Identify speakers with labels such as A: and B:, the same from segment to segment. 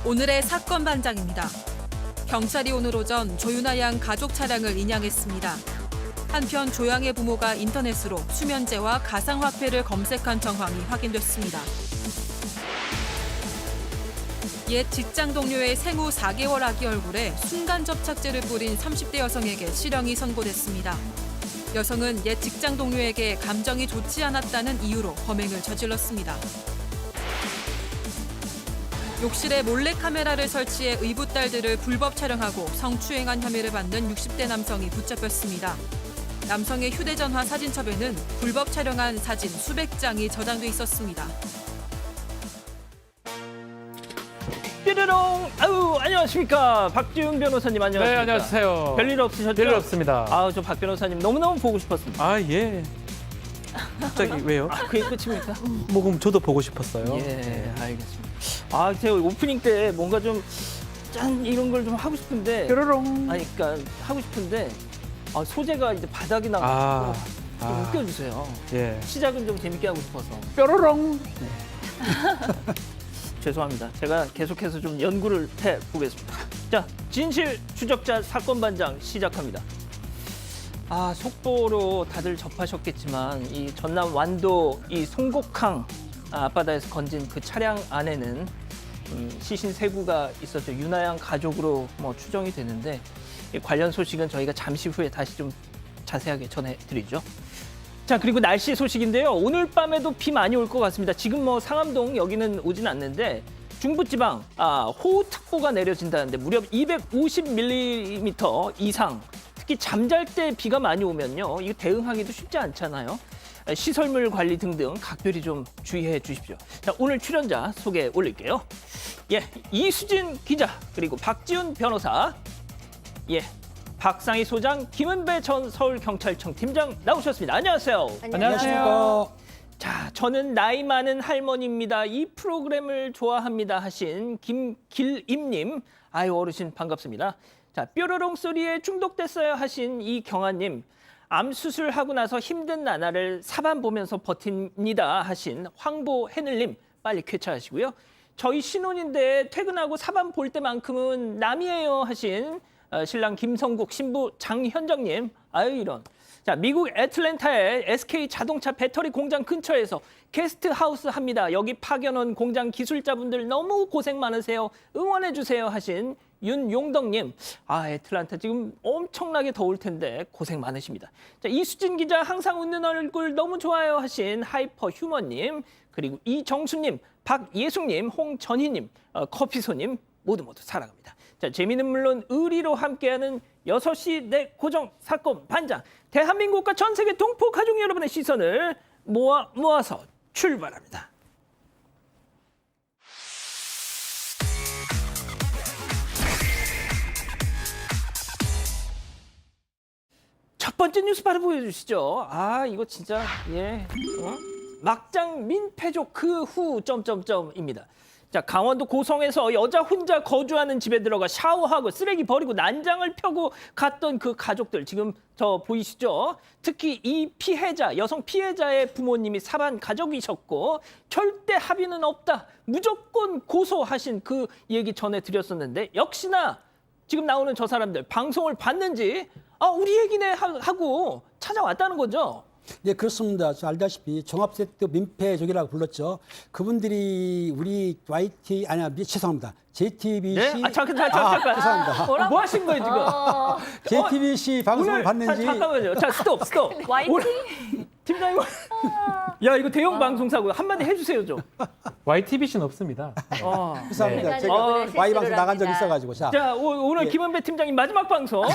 A: 오늘의 사건 반장입니다. 경찰이 오늘 오전 조윤아 양 가족 차량을 인양했습니다. 한편 조 양의 부모가 인터넷으로 수면제와 가상화폐를 검색한 정황이 확인됐습니다. 옛 직장 동료의 생후 4개월 아기 얼굴에 순간 접착제를 뿌린 30대 여성에게 실형이 선고됐습니다. 여성은 옛 직장 동료에게 감정이 좋지 않았다는 이유로 범행을 저질렀습니다. 욕실에 몰래카메라를 설치해 의붓딸들을 불법 촬영하고 성추행한 혐의를 받는 60대 남성이 붙잡혔습니다. 남성의 휴대전화 사진첩에는 불법 촬영한 사진 수백 장이 저장돼 있었습니다.
B: 뾰로롱! 아유, 안녕하십니까. 박지훈 변호사님 안녕하십니까.
C: 네, 안녕하세요.
B: 별일 없으셨죠?
C: 별일 없습니다.
B: 아, 저 박 변호사님 너무너무 보고 싶었습니다.
C: 아, 예. 갑자기 왜요?
B: 아, 그게 끝입니까?
C: 뭐 그럼 저도 보고 싶었어요.
B: 예, 알겠습니다. 아, 제가 오프닝 때 뭔가 좀 짠 이런 걸 좀 하고 싶은데
C: 뾰로롱.
B: 아니, 그러니까 하고 싶은데 소재가 이제 바닥이 나가지고 좀 웃겨주세요.
C: 예.
B: 시작은 좀 재밌게 하고 싶어서.
C: 뾰로롱.
B: 죄송합니다. 제가 계속해서 좀 연구를 해보겠습니다. 자, 진실 추적자 사건 반장 시작합니다. 속보로 다들 접하셨겠지만 이 전남 완도 이 송곡항 앞바다에서 건진 그 차량 안에는 시신 세구가 있었죠. 윤아 양 가족으로 추정이 되는데 이 관련 소식은 저희가 잠시 후에 다시 좀 자세하게 전해드리죠. 자, 그리고 날씨 소식인데요. 오늘 밤에도 비 많이 올 것 같습니다. 지금 상암동 여기는 오진 않는데 중부지방 호우특보가 내려진다는데 무려 250mm 이상. 특히 잠잘 때 비가 많이 오면요, 이거 대응하기도 쉽지 않잖아요. 시설물 관리 등등 각별히 좀 주의해 주십시오. 자, 오늘 출연자 소개 올릴게요. 예, 이수진 기자 그리고 박지훈 변호사, 예, 박상희 소장, 김은배 전 서울경찰청 팀장 나오셨습니다. 안녕하세요.
C: 안녕하세요.
B: 자, 저는 나이 많은 할머니입니다. 이 프로그램을 좋아합니다 하신 김길임님, 아유 어르신 반갑습니다. 자, 뾰로롱 소리에 중독됐어요 하신 이경아님, 암 수술하고 나서 힘든 나날을 사반 보면서 버팁니다 하신 황보해늘님, 빨리 쾌차하시고요. 저희 신혼인데 퇴근하고 사반 볼 때만큼은 남이에요 하신 신랑 김성국, 신부 장현정님, 아유 이런. 자, 미국 애틀랜타의 SK 자동차 배터리 공장 근처에서 게스트 하우스 합니다. 여기 파견 온 공장 기술자분들 너무 고생 많으세요. 응원해 주세요 하신 윤용덕님, 애틀랜타 지금 엄청나게 더울 텐데 고생 많으십니다. 자, 이수진 기자 항상 웃는 얼굴 너무 좋아요 하신 하이퍼 휴머님, 그리고 이정수님, 박예숙님, 홍전희님, 커피소님 모두 사랑합니다. 자, 재미는 물론 의리로 함께하는 6시 내 고정 사건 반장, 대한민국과 전 세계 동포 가족 여러분의 시선을 모아서 출발합니다. 첫 번째 뉴스 바로 보여주시죠. 이거 진짜 막장 민폐족 그 후 점점점입니다. 자, 강원도 고성에서 여자 혼자 거주하는 집에 들어가 샤워하고 쓰레기 버리고 난장을 펴고 갔던 그 가족들, 지금 저 보이시죠? 특히 이 피해자, 여성 피해자의 부모님이 사반 가족이셨고 절대 합의는 없다, 무조건 고소하신 그 얘기 전해드렸었는데, 역시나 지금 나오는 저 사람들 방송을 봤는지 우리 얘기네 하고 찾아왔다는 거죠.
D: 네, 그렇습니다. 알다시피 종합세트 민폐족이라고 불렀죠. 그분들이 우리 죄송합니다. JTBC.
B: 네? 잠깐.
D: 죄송합니다.
B: 뭐 하신 거예요, 지금?
D: JTBC 방송을 봤는지.
B: 잠깐만요. 자, 스톱.
E: YT?
B: 팀장님. 야, 이거 대형 방송사고요. 한마디 해주세요, 좀.
C: YTBC는 없습니다.
D: 죄송합니다.
E: 네.
D: 제가
E: 네.
D: Y방송 나간 적이
E: 합니다.
D: 있어가지고.
B: 자, 오늘 김은배 팀장님 마지막 방송.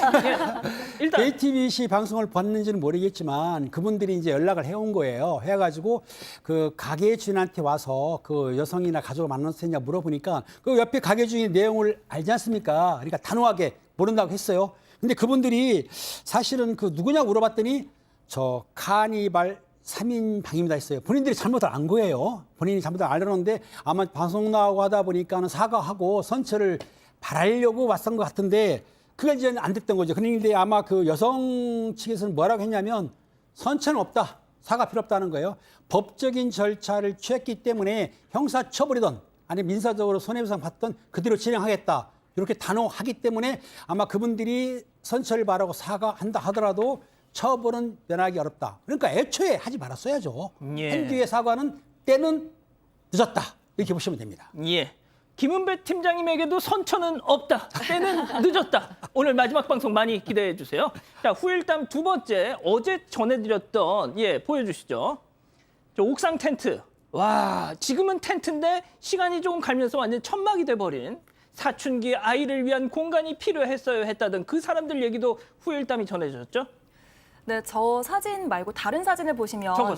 B: 일단.
D: JTBC 방송을 봤는지는 모르겠지만 그분들이 이제 연락을 해온 거예요. 해가지고 그 가게 주인한테 와서 그 여성이나 가족을 만났느냐 물어보니까 그 옆에 가게 주인 내용을 알지 않습니까? 그러니까 단호하게 모른다고 했어요. 근데 그분들이 사실은 그 누구냐 물어봤더니 저 카니발 3인 방입니다 했어요. 본인들이 잘못을 안 거예요. 본인이 잘못을 알았는데 아마 방송 나오고 하다 보니까는 사과하고 선처를 바라려고 왔던 것 같은데 그게 이제 안 됐던 거죠. 그런데 아마 그 여성 측에서는 뭐라고 했냐면 선처는 없다, 사과 필요 없다는 거예요. 법적인 절차를 취했기 때문에 형사처벌이든 아니 민사적으로 손해배상 받던 그대로 진행하겠다. 이렇게 단호하기 때문에 아마 그분들이 선처를 바라고 사과한다 하더라도 처벌은 면하기 어렵다. 그러니까 애초에 하지 말았어야죠.
B: 예.
D: 한 뒤의 사과는 때는 늦었다. 이렇게 보시면 됩니다.
B: 예. 김은배 팀장님에게도 선처는 없다. 때는 늦었다. 오늘 마지막 방송 많이 기대해 주세요. 자, 후일담 두 번째 어제 전해드렸던 보여주시죠. 저 옥상 텐트. 와, 지금은 텐트인데 시간이 조금 가면서 완전 천막이 돼버린 사춘기 아이를 위한 공간이 필요했어요 했다던 그 사람들 얘기도 후일담이 전해졌죠.
E: 네, 저 사진 말고 다른 사진을 보시면
B: 저거.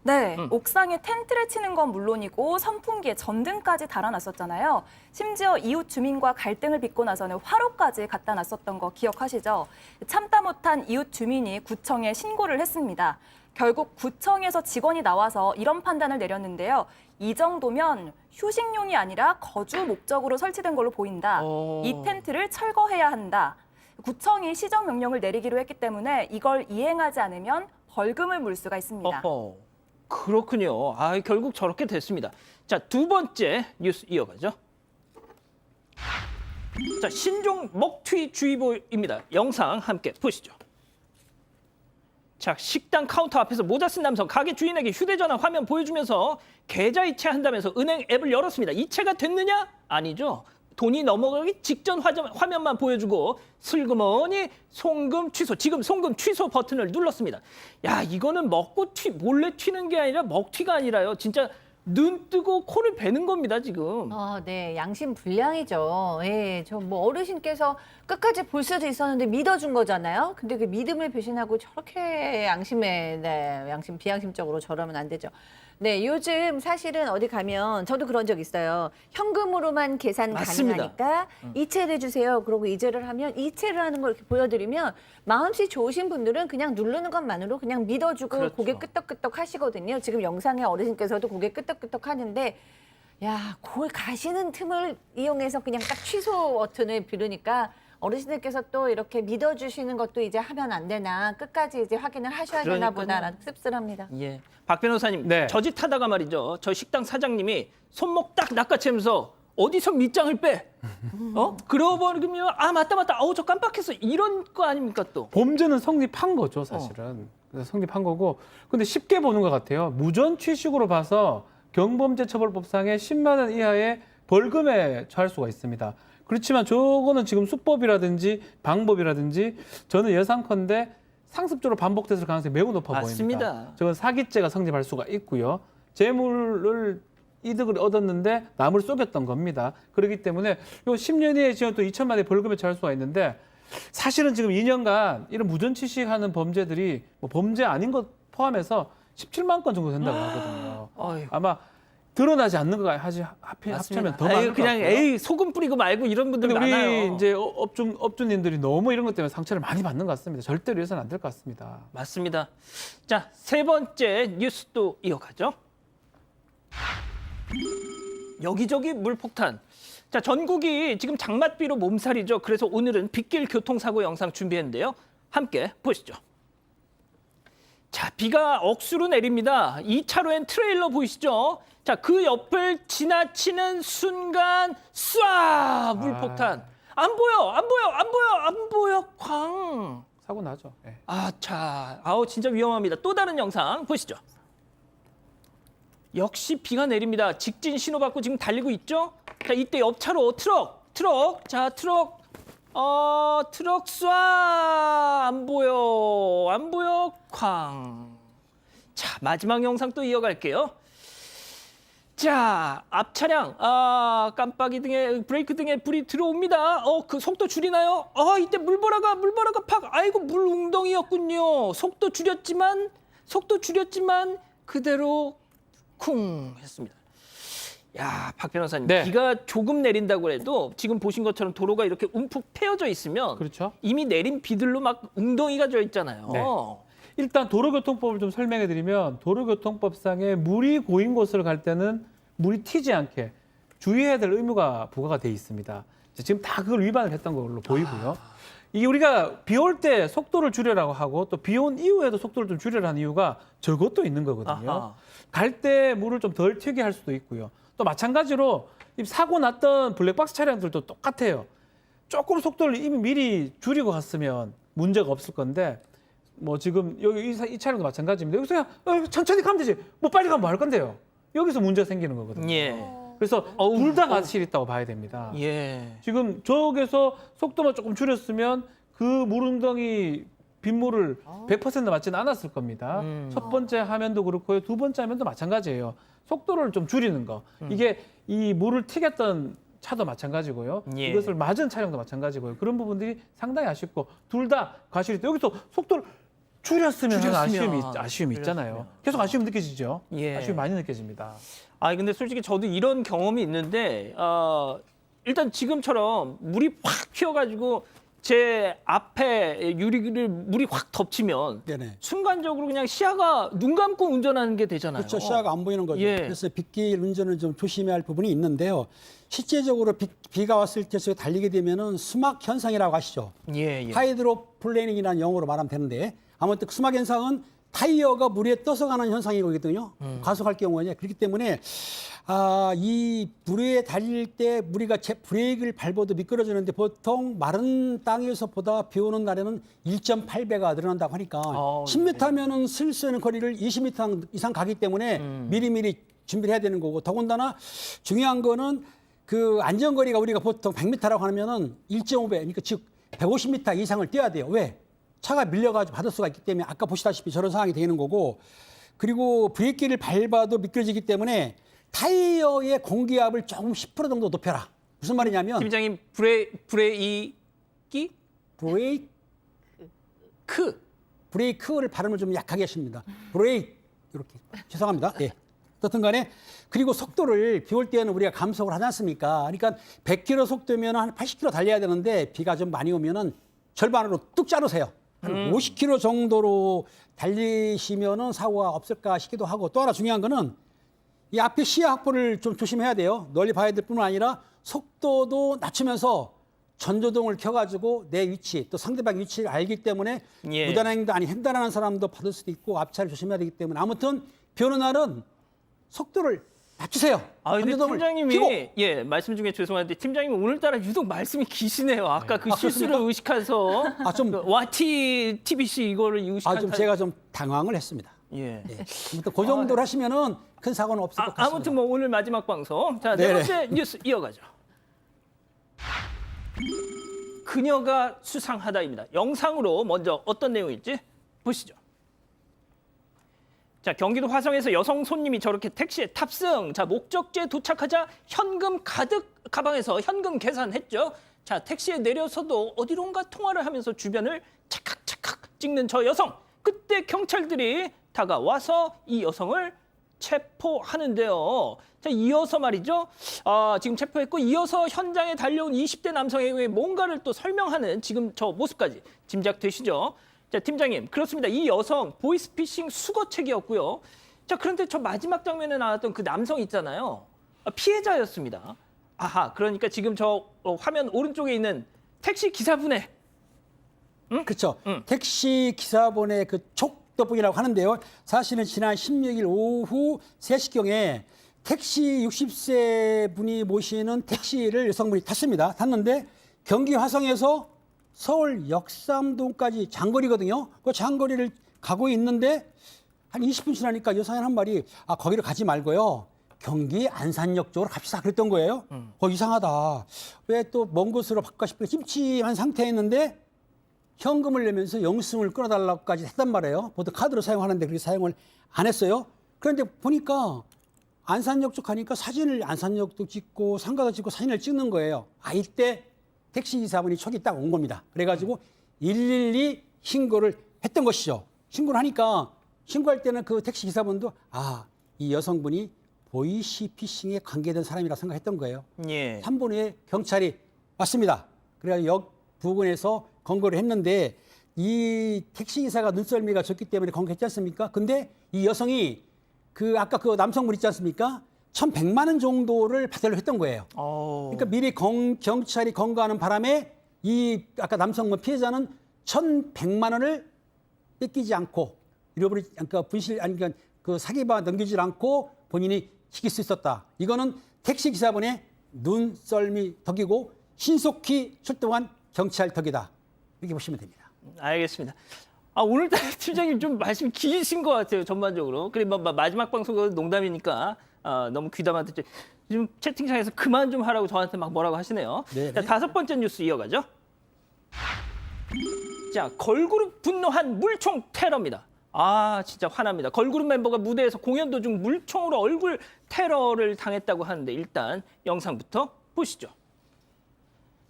E: 네, 옥상에 텐트를 치는 건 물론이고 선풍기에 전등까지 달아놨었잖아요. 심지어 이웃 주민과 갈등을 빚고 나서는 화로까지 갖다 놨었던 거 기억하시죠? 참다 못한 이웃 주민이 구청에 신고를 했습니다. 결국 구청에서 직원이 나와서 이런 판단을 내렸는데요. 이 정도면 휴식용이 아니라 거주 목적으로 설치된 걸로 보인다. 이 텐트를 철거해야 한다. 구청이 시정 명령을 내리기로 했기 때문에 이걸 이행하지 않으면 벌금을 물 수가 있습니다.
B: 어허, 그렇군요. 아, 결국 저렇게 됐습니다. 자, 두 번째 뉴스 이어가죠. 자, 신종 먹튀 주의보입니다. 영상 함께 보시죠. 자, 식당 카운터 앞에서 모자 쓴 남성 가게 주인에게 휴대전화 화면 보여주면서 계좌 이체한다면서 은행 앱을 열었습니다. 이체가 됐느냐? 아니죠. 돈이 넘어가기 직전 화면만 보여주고 슬그머니 송금 취소, 지금 송금 취소 버튼을 눌렀습니다. 야, 이거는 몰래 튀는 게 아니라 먹튀가 아니라요. 진짜 눈 뜨고 코를 베는 겁니다, 지금.
F: 네, 양심 불량이죠. 예, 저 뭐 어르신께서 끝까지 볼 수도 있었는데 믿어준 거잖아요. 근데 그 믿음을 배신하고 저렇게 양심 비양심적으로 저러면 안 되죠. 네, 요즘 사실은 어디 가면 저도 그런 적 있어요. 현금으로만 계산
B: 맞습니다.
F: 가능하니까 이체를 해주세요. 그러고 이체를 하면 이체를 하는 걸 이렇게 보여드리면 마음씨 좋으신 분들은 그냥 누르는 것만으로 그냥 믿어주고
B: 그렇죠.
F: 고개 끄덕끄덕 하시거든요. 지금 영상에 어르신께서도 고개 끄덕끄덕 하는데 야, 거기 가시는 틈을 이용해서 그냥 딱 취소 버튼을 누르니까 어르신들께서 또 이렇게 믿어주시는 것도 이제 하면 안 되나 끝까지 이제 확인을 하셔야 되나
B: 그러니까요.
F: 보다라는 씁쓸합니다.
B: 예, 박 변호사님,
C: 네.
B: 저 짓 하다가 말이죠. 저 식당 사장님이 손목 딱 낚아채면서 어디서 밑장을 빼? 그러고 버리면 맞다. 저 깜빡했어. 이런 거 아닙니까 또?
C: 범죄는 성립한 거죠, 사실은. 그래서 성립한 거고. 근데 쉽게 보는 것 같아요. 무전 취식으로 봐서 경범죄처벌법상의 10만 원 이하의 벌금에 처할 수가 있습니다. 그렇지만 저거는 지금 수법이라든지 방법이라든지 저는 예상컨대 상습적으로 반복됐을 가능성이 매우 높아
B: 맞습니다.
C: 보입니다. 저건 사기죄가 성립할 수가 있고요. 재물을 이득을 얻었는데 남을 속였던 겁니다. 그렇기 때문에 요 10년 이하의 징역 또 2천만 원의 벌금에 처할 수가 있는데 사실은 지금 2년간 이런 무전취식하는 범죄들이 뭐 범죄 아닌 것 포함해서 17만 건 정도 된다고 하거든요.
B: 어휴.
C: 아마 드러나지 않는 거 합치면 더 많을 것
B: 그냥
C: 같고요.
B: 소금 뿌리고 말고 이런 분들
C: 근데
B: 많아요.
C: 우리 이제 업주님들이 너무 이런 것 때문에 상처를 많이 받는 것 같습니다. 절대로 해서는 안 될 것 같습니다.
B: 맞습니다. 자, 세 번째 뉴스 또 이어가죠. 여기저기 물폭탄. 자, 전국이 지금 장맛비로 몸살이죠. 그래서 오늘은 빗길 교통사고 영상 준비했는데요. 함께 보시죠. 자, 비가 억수로 내립니다. 2차로엔 트레일러 보이시죠? 자, 그 옆을 지나치는 순간 쏴! 물폭탄. 안 보여. 쾅.
C: 사고 나죠. 네.
B: 진짜 위험합니다. 또 다른 영상 보시죠. 역시 비가 내립니다. 직진 신호 받고 지금 달리고 있죠? 자, 이때 옆차로 트럭. 자, 트럭 쏴! 안 보여. 쾅. 자, 마지막 영상 또 이어갈게요. 자, 앞 차량 깜빡이 등에 브레이크 등에 불이 들어옵니다. 그 속도 줄이나요? 이때 물보라가 팍. 아이고, 물 웅덩이였군요. 속도 줄였지만 그대로 쿵 했습니다. 야, 박 변호사님,
C: 네.
B: 비가 조금 내린다고 해도 지금 보신 것처럼 도로가 이렇게 움푹 패여져 있으면
C: 그렇죠.
B: 이미 내린 비들로 막 웅덩이가 져 있잖아요.
C: 네. 일단 도로교통법을 좀 설명해 드리면 도로교통법상에 물이 고인 곳을 갈 때는 물이 튀지 않게 주의해야 될 의무가 부과가 돼 있습니다. 지금 다 그걸 위반을 했던 걸로 보이고요. 이게 우리가 비 올 때 속도를 줄여라고 하고 또 비 온 이후에도 속도를 좀 줄여라는 이유가 저것도 있는 거거든요.
B: 아하.
C: 갈 때 물을 좀 덜 튀게 할 수도 있고요. 또 마찬가지로 이 사고 났던 블랙박스 차량들도 똑같아요. 조금 속도를 이미 미리 줄이고 갔으면 문제가 없을 건데 뭐 지금 여기 이 차량도 마찬가지입니다. 여기서 그냥 천천히 가면 되지. 뭐 빨리 가면 뭐 할 건데요. 여기서 문제가 생기는 거거든요.
B: 예.
C: 그래서 둘 다 가실이 있다고 봐야 됩니다.
B: 예.
C: 지금 저기서 속도만 조금 줄였으면 그 물웅덩이 빗물을 100% 맞지는 않았을 겁니다. 첫 번째 화면도 그렇고요. 두 번째 화면도 마찬가지예요. 속도를 좀 줄이는 거. 이게 이 물을 튀겼던 차도 마찬가지고요.
B: 예.
C: 이것을 맞은 차량도 마찬가지고요. 그런 부분들이 상당히 아쉽고 둘 다 과실이 있다. 여기서 속도를 줄였으면 하는 아쉬움이 있잖아요. 계속 아쉬움 느껴지죠?
B: 예.
C: 아쉬움이 많이 느껴집니다.
B: 아 근데 솔직히 저도 이런 경험이 있는데 일단 지금처럼 물이 확 튀어가지고 제 앞에 유리를 물이 확 덮치면
D: 네네.
B: 순간적으로 그냥 시야가 눈 감고 운전하는 게 되잖아요.
D: 그렇죠. 시야가 안 보이는 거죠.
B: 예.
D: 그래서 빗길 운전은 좀 조심해야 할 부분이 있는데요. 실제적으로 비가 왔을 때 저기 달리게 되면은 수막 현상이라고 하시죠.
B: 예, 예.
D: 하이드로플레닝이라는 영어로 말하면 되는데 아무튼 수막 현상은 타이어가 물에 떠서 가는 현상이거든요. 가속할 경우에. 그렇기 때문에 이 물에 달릴 때 우리가 브레이크를 밟아도 미끄러지는데 보통 마른 땅에서보다 비 오는 날에는 1.8배가 늘어난다고 하니까 10m면은 쓸 수 있는 거리를 20m 이상 가기 때문에 미리미리 준비를 해야 되는 거고 더군다나 중요한 거는 그 안전거리가 우리가 보통 100m라고 하면은 1.5배, 그러니까 즉 150m 이상을 뛰어야 돼요. 왜? 차가 밀려가지고 받을 수가 있기 때문에 아까 보시다시피 저런 상황이 되는 거고 그리고 브레이크를 밟아도 미끄러지기 때문에 타이어의 공기압을 조금 10% 정도 높여라. 무슨 말이냐면
B: 팀장님
D: 브레이크를 발음을 좀 약하게 하십니다. 브레이크 이렇게 죄송합니다. 예. 어떻든 간에 그리고 속도를 비 올 때는 우리가 감속을 하지 않습니까? 그러니까 100km 속도면 한 80km 달려야 되는데 비가 좀 많이 오면은 절반으로 뚝 자르세요. 한 50km 정도로 달리시면은 사고가 없을까 싶기도 하고 또 하나 중요한 거는 이 앞에 시야 확보를 좀 조심해야 돼요. 널리 봐야 될 뿐만 아니라 속도도 낮추면서 전조등을 켜가지고 내 위치 또 상대방 위치를 알기 때문에
B: 예.
D: 무단횡단 아니 횡단하는 사람도 받을 수도 있고 앞차를 조심해야 되기 때문에 아무튼 비 오는 날은 속도를 낮추세요.
B: 아 근데
D: 전조등을
B: 팀장님이
D: 켜고.
B: 예 말씀 중에 죄송한데 팀장님이 오늘따라 유독 말씀이 기시네요. 아까 그 실수를
D: 그렇습니까?
B: 의식해서
D: 좀-
B: 그 와티 TBC 이거를 의식한
D: 좀 제가 좀 당황을 했습니다.
B: 예.
D: 예. 아무튼 그 정도로 하시면은 큰 사고는 없을 것 같습니다.
B: 아무튼 뭐 오늘 마지막 방송. 자, 네
D: 네네.
B: 번째 뉴스 이어가죠. 그녀가 수상하다입니다. 영상으로 먼저 어떤 내용일지 보시죠. 자, 경기도 화성에서 여성 손님이 저렇게 택시에 탑승. 자, 목적지에 도착하자 현금 가득 가방에서 현금 계산했죠. 자, 택시에 내려서도 어디론가 통화를 하면서 주변을 찰칵찰칵 찍는 저 여성. 그때 경찰들이 다가와서 이 여성을 체포하는데요. 자, 이어서 말이죠. 지금 체포했고 이어서 현장에 달려온 20대 남성에게 뭔가를 또 설명하는 지금 저 모습까지 짐작되시죠? 자, 팀장님, 그렇습니다. 이 여성 보이스피싱 수거책이었고요. 자, 그런데 저 마지막 장면에 나왔던 그 남성 있잖아요. 피해자였습니다. 아하, 그러니까 지금 저 화면 오른쪽에 있는 택시 기사분의
D: 그렇죠. 택시 기사분의 그 촉도분이라고 하는데요. 사실은 지난 16일 오후 3시경에 택시 60세 분이 모시는 택시를 여성분이 탔습니다. 탔는데 경기 화성에서 서울 역삼동까지 장거리거든요. 그 장거리를 가고 있는데 한 20분 지나니까 여성이 한 말이 거기를 가지 말고요. 경기 안산역 쪽으로 갑시다 그랬던 거예요. 이상하다. 왜 또 먼 곳으로 바꿀까 싶어 찜찜한 상태였는데 현금을 내면서 영수증을 끊어달라고까지 했단 말이에요. 보통 카드로 사용하는데 그렇게 사용을 안 했어요. 그런데 보니까 안산역 쪽 가니까 사진을 안산역도 찍고 상가도 찍고 사진을 찍는 거예요. 이때 택시기사분이 촉이 딱 온 겁니다. 그래가지고 112 신고를 했던 것이죠. 신고를 하니까 신고할 때는 그 택시기사분도 이 여성분이 보이시피싱에 관계된 사람이라 생각했던 거예요.
B: 예.
D: 3분 후에 경찰이 왔습니다. 그래서 역 부근에서 검거를 했는데 이 택시기사가 눈썰미가 좋기 때문에 검거했지 않습니까? 근데 이 여성이 아까 그 남성분 있지 않습니까? 1,100만 원 정도를 받으려고 했던 거예요. 그러니까 미리 경찰이 검거하는 바람에 이 아까 남성분 피해자는 1,100만 원을 뺏기지 않고 잃어버리지 그러니까 그러니까 그 사기바 넘기지 않고 본인이 시킬 수 있었다. 이거는 택시기사분의 눈썰미 덕이고 신속히 출동한 경찰 덕이다. 이렇게 보시면 됩니다.
B: 알겠습니다. 오늘따라 팀장님 좀 말씀 기신 것 같아요, 전반적으로. 그래, 마지막 방송은 농담이니까 너무 귀담아 듣지. 지금 채팅창에서 그만 좀 하라고 저한테 막 뭐라고 하시네요.
D: 네네.
B: 자, 5번째 뉴스 이어가죠. 자, 걸그룹 분노한 물총 테러입니다. 진짜 화납니다. 걸그룹 멤버가 무대에서 공연 도중 물총으로 얼굴 테러를 당했다고 하는데 일단 영상부터 보시죠.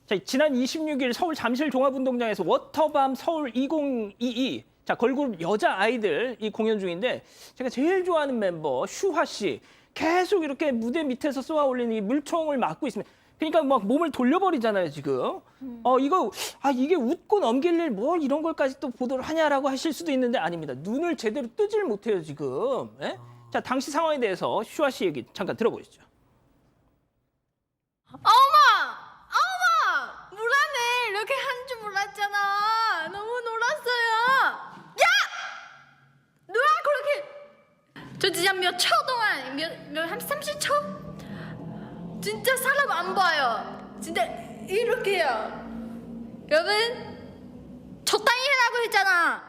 B: 자, 지난 26일 서울 잠실 종합운동장에서 워터밤 서울 2022 자, 걸그룹 여자 아이들 이 공연 중인데 제가 제일 좋아하는 멤버 슈화 씨 계속 이렇게 무대 밑에서 쏘아 올리는 이 물총을 맞고 있습니다. 그러니까 막 몸을 돌려버리잖아요, 지금. 이게 웃고 넘길 일 뭐 이런 걸까지 또 보도를 하냐라고 하실 수도 있는데 아닙니다. 눈을 제대로 뜨질 못해요, 지금. 예? 자, 당시 상황에 대해서 슈아 씨 얘기 잠깐 들어보시죠.
G: 몰랐네. 이렇게 한 줄 몰랐잖아. 너무 놀랐어요. 야! 누가 그렇게? 저 진짜 몇 초 동안 한 30초? 진짜 사람 안 봐요. 진짜 이렇게요. 여러분, 적당히 해라고 했잖아.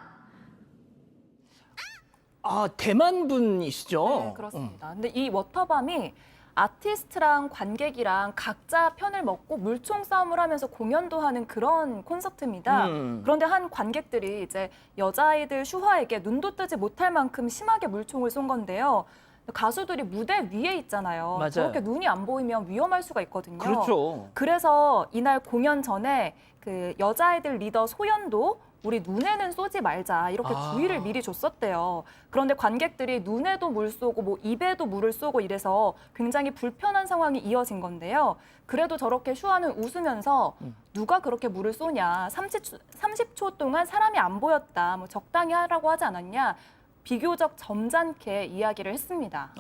B: 대만 분이시죠?
E: 네, 그렇습니다. 근데 이 워터밤이 아티스트랑 관객이랑 각자 편을 먹고 물총 싸움을 하면서 공연도 하는 그런 콘서트입니다. 그런데 한 관객들이 이제 여자아이들 슈화에게 눈도 뜨지 못할 만큼 심하게 물총을 쏜 건데요. 가수들이 무대 위에 있잖아요.
B: 맞아요.
E: 저렇게 눈이 안 보이면 위험할 수가 있거든요.
B: 그렇죠.
E: 그래서 이날 공연 전에 그 여자아이들 리더 소연도 우리 눈에는 쏘지 말자 이렇게 주의를 미리 줬었대요. 그런데 관객들이 눈에도 물 쏘고 뭐 입에도 물을 쏘고 이래서 굉장히 불편한 상황이 이어진 건데요. 그래도 저렇게 슈아는 웃으면서 누가 그렇게 물을 쏘냐, 30초 동안 사람이 안 보였다, 뭐 적당히 하라고 하지 않았냐, 비교적 점잖게 이야기를 했습니다.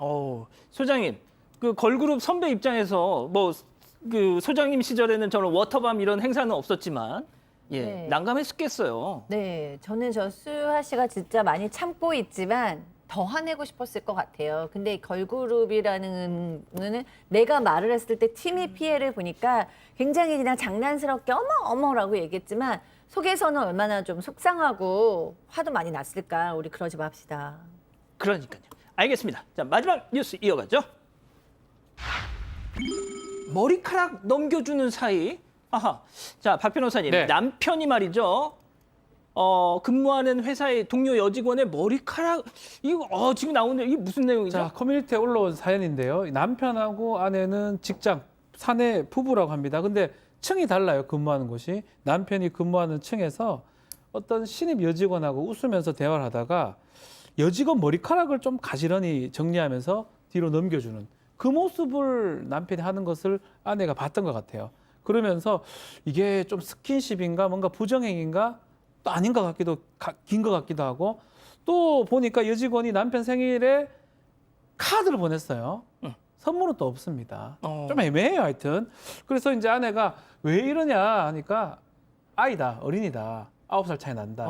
B: 소장님, 그 걸그룹 선배 입장에서 그 소장님 시절에는 저는 워터밤 이런 행사는 없었지만
F: 네.
B: 난감했겠어요.
F: 네, 저는 저 수하 씨가 진짜 많이 참고 있지만 더 화내고 싶었을 것 같아요. 근데 걸그룹이라는 거는 내가 말을 했을 때 팀이 피해를 보니까 굉장히 그냥 장난스럽게 어머라고 얘기했지만 속에서는 얼마나 좀 속상하고 화도 많이 났을까. 우리 그러지 맙시다.
B: 그러니까요. 알겠습니다. 자, 마지막 뉴스 이어가죠. 머리카락 넘겨주는 사이. 자, 박 변호사님,
C: 네.
B: 남편이 말이죠. 근무하는 회사의 동료 여직원의 머리카락 이거 지금 나오는데 이게 무슨 내용이죠?
C: 자, 커뮤니티에 올라온 사연인데요. 남편하고 아내는 직장 사내 부부라고 합니다. 근데 층이 달라요. 근무하는 곳이. 남편이 근무하는 층에서 어떤 신입 여직원하고 웃으면서 대화를 하다가 여직원 머리카락을 좀 가지런히 정리하면서 뒤로 넘겨주는 그 모습을 남편이 하는 것을 아내가 봤던 것 같아요. 그러면서 이게 좀 스킨십인가 뭔가 부정행위인가 또 아닌 것 같기도 긴 것 같기도 하고 또 보니까 여직원이 남편 생일에 카드를 보냈어요. 선물은 또 없습니다. 좀 애매해요, 하여튼. 그래서 이제 아내가 왜 이러냐 하니까 아이다, 어린이다. 9살 차이 난다.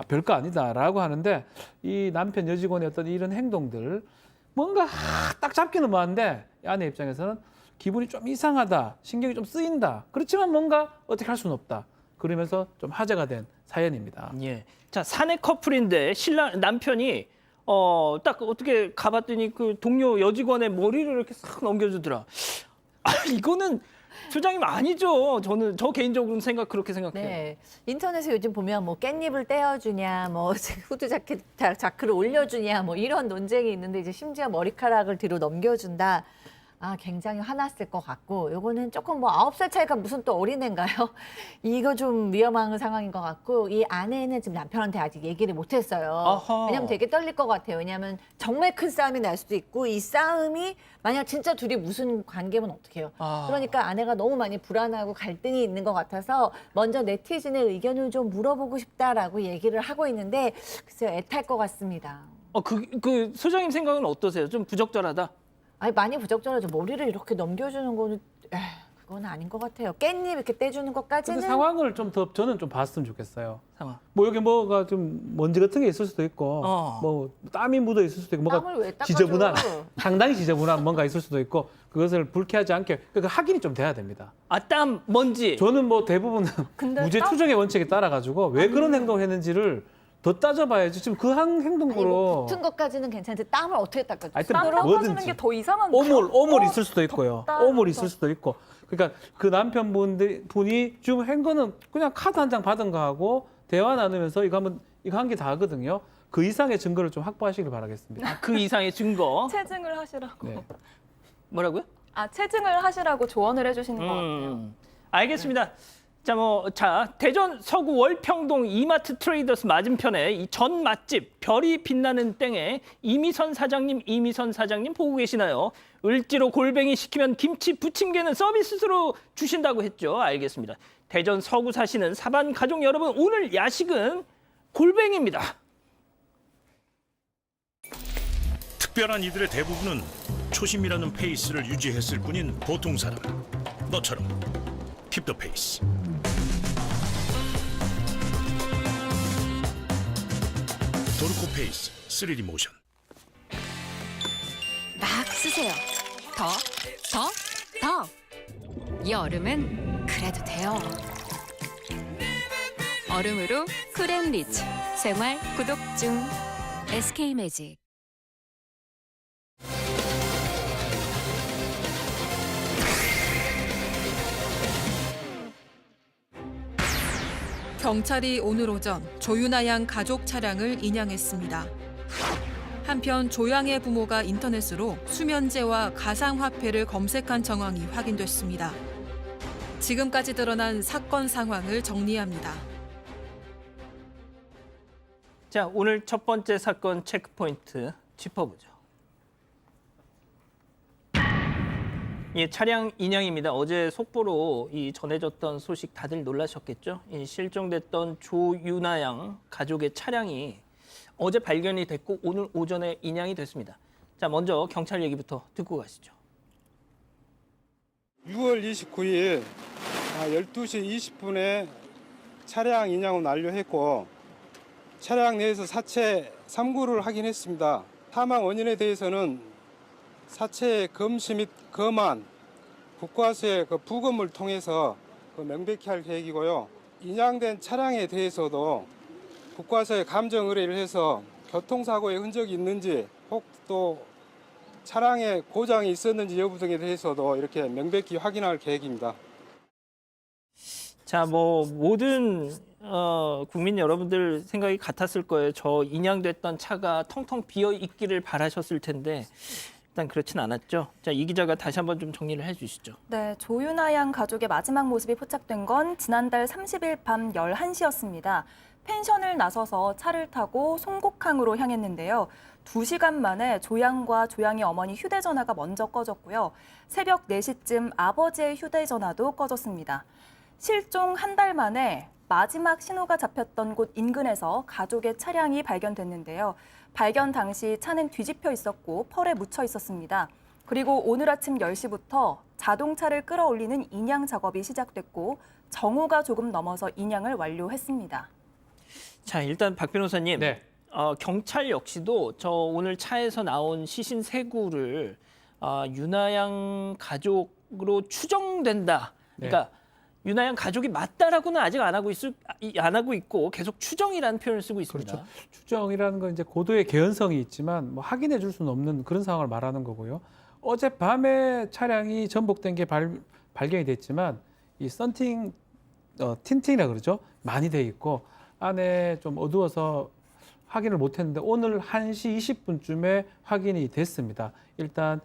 C: 별거 아니다라고 하는데 이 남편 여직원의 어떤 이런 행동들 뭔가 딱 잡기는 뭐한데 아내 입장에서는 기분이 좀 이상하다, 신경이 좀 쓰인다. 그렇지만 뭔가 어떻게 할 수는 없다. 그러면서 좀 화제가 된 사연입니다.
B: 예. 자, 사내 커플인데 남편이 딱 어떻게 가봤더니 그 동료 여직원의 머리를 이렇게 싹 넘겨주더라. 이거는 소장님 아니죠. 저 개인적으로는 그렇게 생각해요.
F: 네, 인터넷에 요즘 보면 뭐 깻잎을 떼어주냐, 뭐 후드 자크를 올려주냐, 뭐 이런 논쟁이 있는데 이제 심지어 머리카락을 뒤로 넘겨준다. 굉장히 화났을 것 같고, 요거는 조금 뭐 9살 차이가 무슨 또 어린애인가요? 이거 좀 위험한 상황인 것 같고, 이 아내는 지금 남편한테 아직 얘기를 못했어요.
B: 아하.
F: 왜냐면 되게 떨릴 것 같아요. 왜냐면 정말 큰 싸움이 날 수도 있고, 이 싸움이 만약 진짜 둘이 무슨 관계면 어떡해요? 그러니까 아내가 너무 많이 불안하고 갈등이 있는 것 같아서 먼저 네티즌의 의견을 좀 물어보고 싶다라고 얘기를 하고 있는데, 글쎄요, 애탈 것 같습니다.
B: 그 소장님 생각은 어떠세요? 좀 부적절하다?
F: 많이 부적절하죠. 머리를 이렇게 넘겨주는 거는 그건 아닌 것 같아요. 깻잎 이렇게 떼주는
C: 근데
F: 것까지는
C: 상황을 좀 더 저는 좀 봤으면 좋겠어요.
B: 상황.
C: 뭐 여기 뭐가 좀 먼지 같은 게 있을 수도 있고
B: 어.
C: 뭐 땀이 묻어 있을 수도 있고
F: 땀을
C: 뭐가
F: 왜 닦아줘?
C: 지저분한 상당히 지저분한 뭔가 있을 수도 있고 그것을 불쾌하지 않게 그 확인이 좀 돼야 됩니다.
B: 땀, 먼지.
C: 저는 뭐 대부분
E: 근데
C: 무죄 추정의 원칙에 따라 가지고 왜 그런 행동을 했는지를 더 따져봐야지. 지금 그
F: 아니,
C: 행동으로
F: 뭐 붙은 것까지는 괜찮은데 땀을 어떻게 닦아줘?
C: 하여튼
E: 땀
C: 뭐든지.
E: 닦아주는 게 더 이상한데.
C: 오물 있을 수도 있고요.
E: 덥다,
C: 오물
E: 덥다.
C: 있을 수도 있고. 그러니까 그 남편분이 지금 한 거는 그냥 카드 한 장 받은 거 하고 대화 나누면서 이거 한 게 다 하거든요. 그 이상의 증거를 좀 확보하시길 바라겠습니다.
B: 그 이상의 증거.
E: 체증을 하시라고.
C: 네.
B: 뭐라고요?
E: 체증을 하시라고 조언을 해주시는 것 같아요.
B: 알겠습니다. 대전 서구 월평동 이마트 트레이더스 맞은편에 이 전 맛집 별이 빛나는 땡에 이미선 사장님 보고 계시나요? 을지로 골뱅이 시키면 김치 부침개는 서비스로 주신다고 했죠. 알겠습니다. 대전 서구 사시는 사반 가족 여러분, 오늘 야식은 골뱅이입니다.
H: 특별한 이들의 대부분은 초심이라는 페이스를 유지했을 뿐인 보통 사람. 너처럼 Keep the pace. 도르코 페이스 3D 모션.
I: 막 쓰세요. 더. 여름은 그래도 돼요. 얼음으로 쿨앤리치 생활 구독 중. SK매직.
A: 경찰이 오늘 오전 조윤아 양 가족 차량을 인양했습니다. 한편 조양의 부모가 인터넷으로 수면제와 가상화폐를 검색한 정황이 확인됐습니다. 지금까지 드러난 사건 상황을 정리합니다.
B: 자, 오늘 첫 번째 사건 체크포인트 짚어보죠. 예, 차량 인양입니다. 어제 속보로 전해졌던 소식 다들 놀라셨겠죠? 실종됐던 조윤아 양 가족의 차량이 어제 발견이 됐고 오늘 오전에 인양이 됐습니다. 자, 먼저 경찰 얘기부터 듣고 가시죠.
J: 6월 29일 12시 20분에 차량 인양을 완료했고 차량 내에서 사체 3구를 확인했습니다. 사망 원인에 대해서는 사체의 검시 및 검안, 국과수의 부검을 통해서 명백히 할 계획이고요. 인양된 차량에 대해서도 국과수에 감정 의뢰를 해서 교통사고의 흔적이 있는지 혹 또 차량에 고장이 있었는지 여부 등에 대해서도 이렇게 명백히 확인할 계획입니다.
B: 자, 모든 국민 여러분들 생각이 같았을 거예요. 저 인양됐던 차가 텅텅 비어 있기를 바라셨을 텐데 일단 그렇진 않았죠. 자, 이 기자가 다시 한번 좀 정리를 해주시죠.
E: 네, 조윤아 양 가족의 마지막 모습이 포착된 건 지난달 30일 밤 11시였습니다. 펜션을 나서서 차를 타고 송곡항으로 향했는데요. 2시간 만에 조양과 조양의 어머니 휴대전화가 먼저 꺼졌고요. 새벽 4시쯤 아버지의 휴대전화도 꺼졌습니다. 실종 한 달 만에 마지막 신호가 잡혔던 곳 인근에서 가족의 차량이 발견됐는데요. 발견 당시 차는 뒤집혀 있었고 펄에 묻혀 있었습니다. 그리고 오늘 아침 10시부터 자동차를 끌어올리는 인양 작업이 시작됐고 정오가 조금 넘어서 인양을 완료했습니다.
B: 자, 일단 박 변호사님,
C: 네.
B: 경찰 역시도 저 오늘 차에서 나온 시신 세 구를 윤아 양 가족으로 추정된다. 그러니까 윤아 양 가족이 맞다라고는 아직 안 하고 있고 계속 추정이라는 표현을 쓰고 있습니다.
C: 그렇죠. 추정이라는 건 이제 고도의 개연성이 있지만 뭐 확인해 줄 수는 없는 그런 상황을 말하는 거고요. 어젯밤에 차량이 전복된 게 발견이 됐지만 이 썬팅, 틴팅이라 그러죠. 많이 돼 있고 안에 좀 어두워서 확인을 못했는데 오늘 1시 20분쯤에 확인이 됐습니다. 일단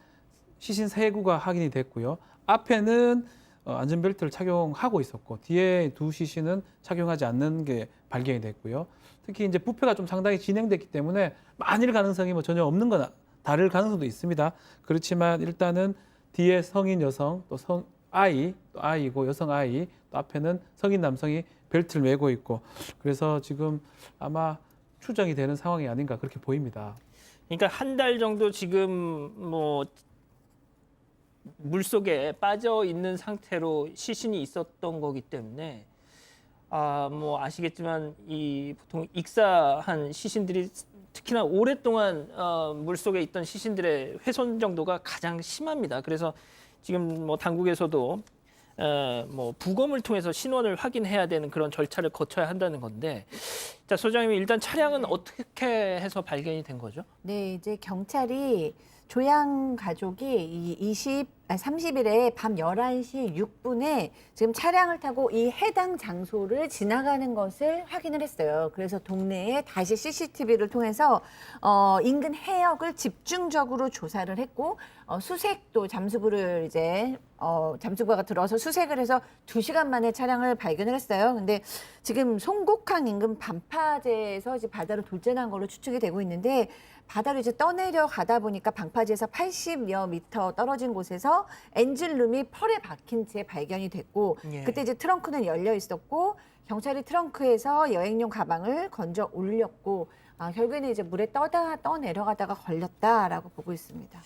C: 시신 3구가 확인이 됐고요. 앞에는 안전벨트를 착용하고 있었고 뒤에 두 시신은 착용하지 않는 게 발견이 됐고요. 특히 이제 부패가 좀 상당히 진행됐기 때문에 만일 가능성이 전혀 없는 건 다를 가능성도 있습니다. 그렇지만 일단은 뒤에 성인 여성 또 아이고 여성 아이 또 앞에는 성인 남성이 벨트를 메고 있고 그래서 지금 아마 추정이 되는 상황이 아닌가 그렇게 보입니다.
B: 그러니까 한 달 정도 지금 물 속에 빠져 있는 상태로 시신이 있었던 거기 때문에 뭐 아시겠지만 이 보통 익사한 시신들이 특히나 오랫동안 물 속에 있던 시신들의 훼손 정도가 가장 심합니다. 그래서 지금 뭐 당국에서도 뭐 부검을 통해서 신원을 확인해야 되는 그런 절차를 거쳐야 한다는 건데, 자 소장님 일단 차량은 어떻게 해서 발견이 된 거죠?
F: 네, 이제 경찰이 조양 가족이 30일에 밤 11시 6분에 지금 차량을 타고 이 해당 장소를 지나가는 것을 확인을 했어요. 그래서 동네에 다시 CCTV를 통해서 인근 해역을 집중적으로 조사를 했고 수색도 잠수부를 이제 잠수부가 들어서 수색을 해서 2시간 만에 차량을 발견을 했어요. 근데 지금 송곡항 인근 반파제에서 이제 바다로 돌진한 걸로 추측이 되고 있는데, 바다로 이제 떠내려 가다 보니까 방파제에서 80여 미터 떨어진 곳에서 엔진룸이 펄에 박힌 채 발견이 됐고,
B: 예.
F: 그때 이제 트렁크는 열려 있었고 경찰이 트렁크에서 여행용 가방을 건져 올렸고 결국에는 이제 물에 떠내려가다가 걸렸다라고 보고 있습니다.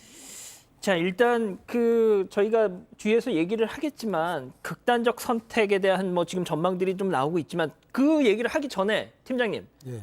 B: 자 일단 저희가 뒤에서 얘기를 하겠지만 극단적 선택에 대한 뭐 지금 전망들이 좀 나오고 있지만 그 얘기를 하기 전에 팀장님.
D: 예.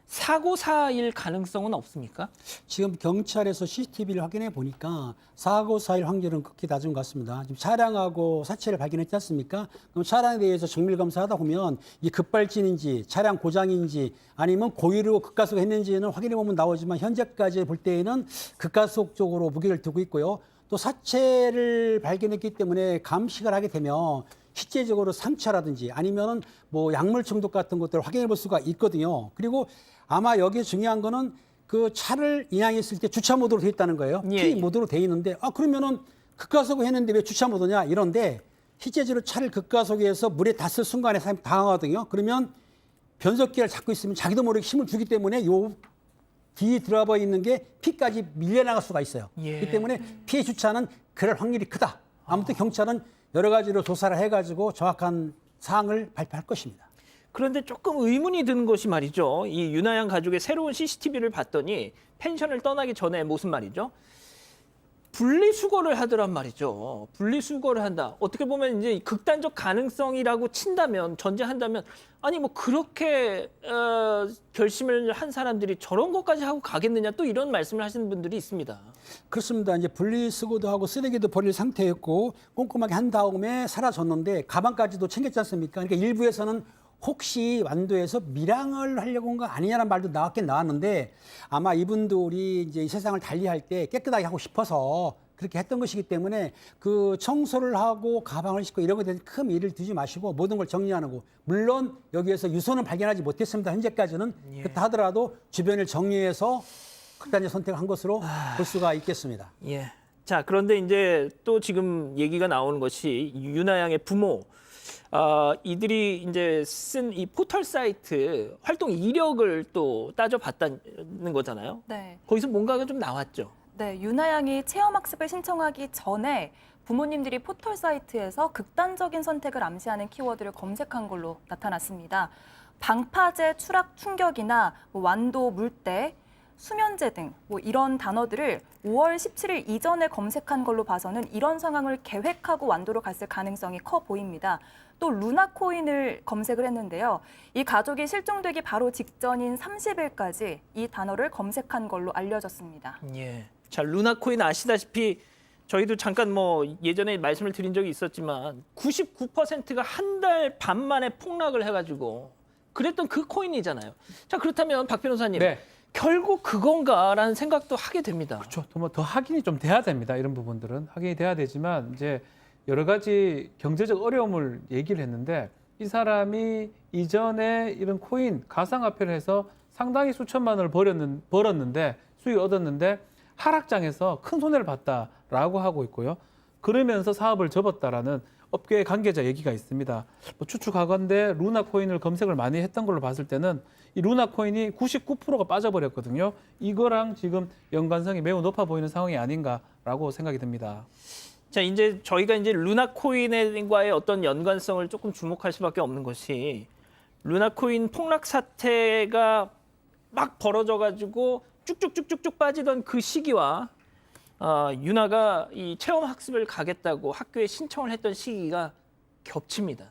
B: 사고사일 가능성은 없습니까?
D: 지금 경찰에서 CCTV를 확인해 보니까 사고사일 확률은 극히 낮은 것 같습니다. 지금 차량하고 사체를 발견했지 않습니까? 그럼 차량에 대해서 정밀 검사하다 보면 이 급발진인지 차량 고장인지 아니면 고의로 급가속 했는지는 확인해 보면 나오지만 현재까지 볼 때에는 급가속 쪽으로 무게를 두고 있고요. 또 사체를 발견했기 때문에 감식을 하게 되면 실제적으로 상처라든지 아니면은 뭐 약물 중독 같은 것들을 확인해 볼 수가 있거든요. 그리고 아마 여기에 중요한 거는 그 차를 인양했을 때 주차 모드로 돼 있다는 거예요.
B: 예.
D: P 모드로 돼 있는데 그러면은 급가속을 했는데 왜 주차 모드냐 이런데 실제적으로 차를 급가속해서 물에 닿을 순간에 사람이 당하거든요. 그러면 변속기를 잡고 있으면 자기도 모르게 힘을 주기 때문에 요 뒤에 들어가 있는 게 P까지 밀려나갈 수가 있어요.
B: 예.
D: 그렇기 때문에 피해 주차는 그럴 확률이 크다. 아무튼 경찰은 여러 가지로 조사를 해가지고 정확한 사항을 발표할 것입니다.
B: 그런데 조금 의문이 드는 것이 말이죠. 이 윤하양 가족의 새로운 CCTV를 봤더니 펜션을 떠나기 전에 무슨 말이죠? 분리수거를 하더란 말이죠. 분리수거를 한다. 어떻게 보면 이제 극단적 가능성이라고 친다면, 전제한다면, 아니 뭐 그렇게 결심을 한 사람들이 저런 것까지 하고 가겠느냐, 또 이런 말씀을 하시는 분들이 있습니다.
D: 그렇습니다. 이제 분리수거도 하고 쓰레기도 버릴 상태였고 꼼꼼하게 한 다음에 사라졌는데 가방까지도 챙겼지 않습니까? 그러니까 일부에서는 혹시 완도에서 밀양을 하려고 한 거 아니냐는 말도 나왔긴 나왔는데 아마 이분들이 이제 이 세상을 달리할 때 깨끗하게 하고 싶어서 그렇게 했던 것이기 때문에 그 청소를 하고 가방을 싣고 이런 것에 대해서 큰 일을 두지 마시고 모든 걸 정리하는 거. 물론 여기에서 유서는 발견하지 못했습니다. 현재까지는. 그렇다 하더라도 주변을 정리해서 극단적 선택을 한 것으로 볼 수가 있겠습니다.
B: 예. 자, 그런데 이제 또 지금 얘기가 나오는 것이 윤하양의 부모, 이들이 이제 쓴 이 포털 사이트 활동 이력을 또 따져봤다는 거잖아요.
E: 네.
B: 거기서 뭔가가 좀 나왔죠.
E: 네, 윤하양이 체험학습을 신청하기 전에 부모님들이 포털 사이트에서 극단적인 선택을 암시하는 키워드를 검색한 걸로 나타났습니다. 방파제 추락 충격이나 완도 물대, 수면제 등 이런 단어들을 5월 17일 이전에 검색한 걸로 봐서는 이런 상황을 계획하고 완도로 갔을 가능성이 커 보입니다. 또 루나코인을 검색을 했는데요. 이 가족이 실종되기 바로 직전인 30일까지 이 단어를 검색한 걸로 알려졌습니다.
B: 예. 자, 루나코인 아시다시피 저희도 잠깐 뭐 예전에 말씀을 드린 적이 있었지만 99%가 한 달 반 만에 폭락을 해가지고 그랬던 그 코인이잖아요. 자, 그렇다면 박 변호사님.
C: 네.
B: 결국 그건가라는 생각도 하게 됩니다.
C: 그렇죠. 더 확인이 좀 돼야 됩니다. 이런 부분들은 확인이 돼야 되지만 이제 여러 가지 경제적 어려움을 얘기를 했는데 이 사람이 이전에 이런 코인 가상화폐를 해서 상당히 수천만 원을 벌었는데 수익을 얻었는데 하락장에서 큰 손해를 봤다라고 하고 있고요. 그러면서 사업을 접었다라는 업계 관계자 얘기가 있습니다. 뭐 추측하건대 루나코인을 검색을 많이 했던 걸로 봤을 때는 이 루나코인이 99%가 빠져버렸거든요. 이거랑 지금 연관성이 매우 높아 보이는 상황이 아닌가라고 생각이 듭니다.
B: 자, 이제 저희가 이제 루나코인과의 어떤 연관성을 조금 주목할 수밖에 없는 것이 루나코인 폭락 사태가 막 벌어져가지고 쭉쭉쭉쭉쭉 빠지던 그 시기와 유나가 이 체험 학습을 가겠다고 학교에 신청을 했던 시기가 겹칩니다.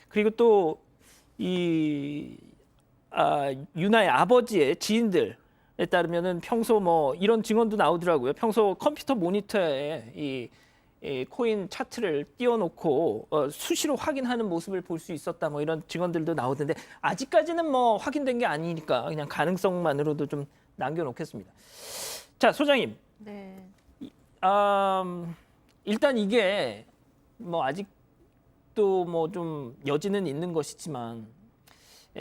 B: 그리고 또 이 유나의 아버지의 지인들에 따르면은 평소 뭐 이런 증언도 나오더라고요. 평소 컴퓨터 모니터에 이 코인 차트를 띄워놓고 수시로 확인하는 모습을 볼 수 있었다. 뭐 이런 증언들도 나오던데 아직까지는 뭐 확인된 게 아니니까 그냥 가능성만으로도 좀 남겨놓겠습니다. 자, 소장님.
F: 네.
B: 일단 이게 뭐 아직도 뭐 좀 여지는 있는 것이지만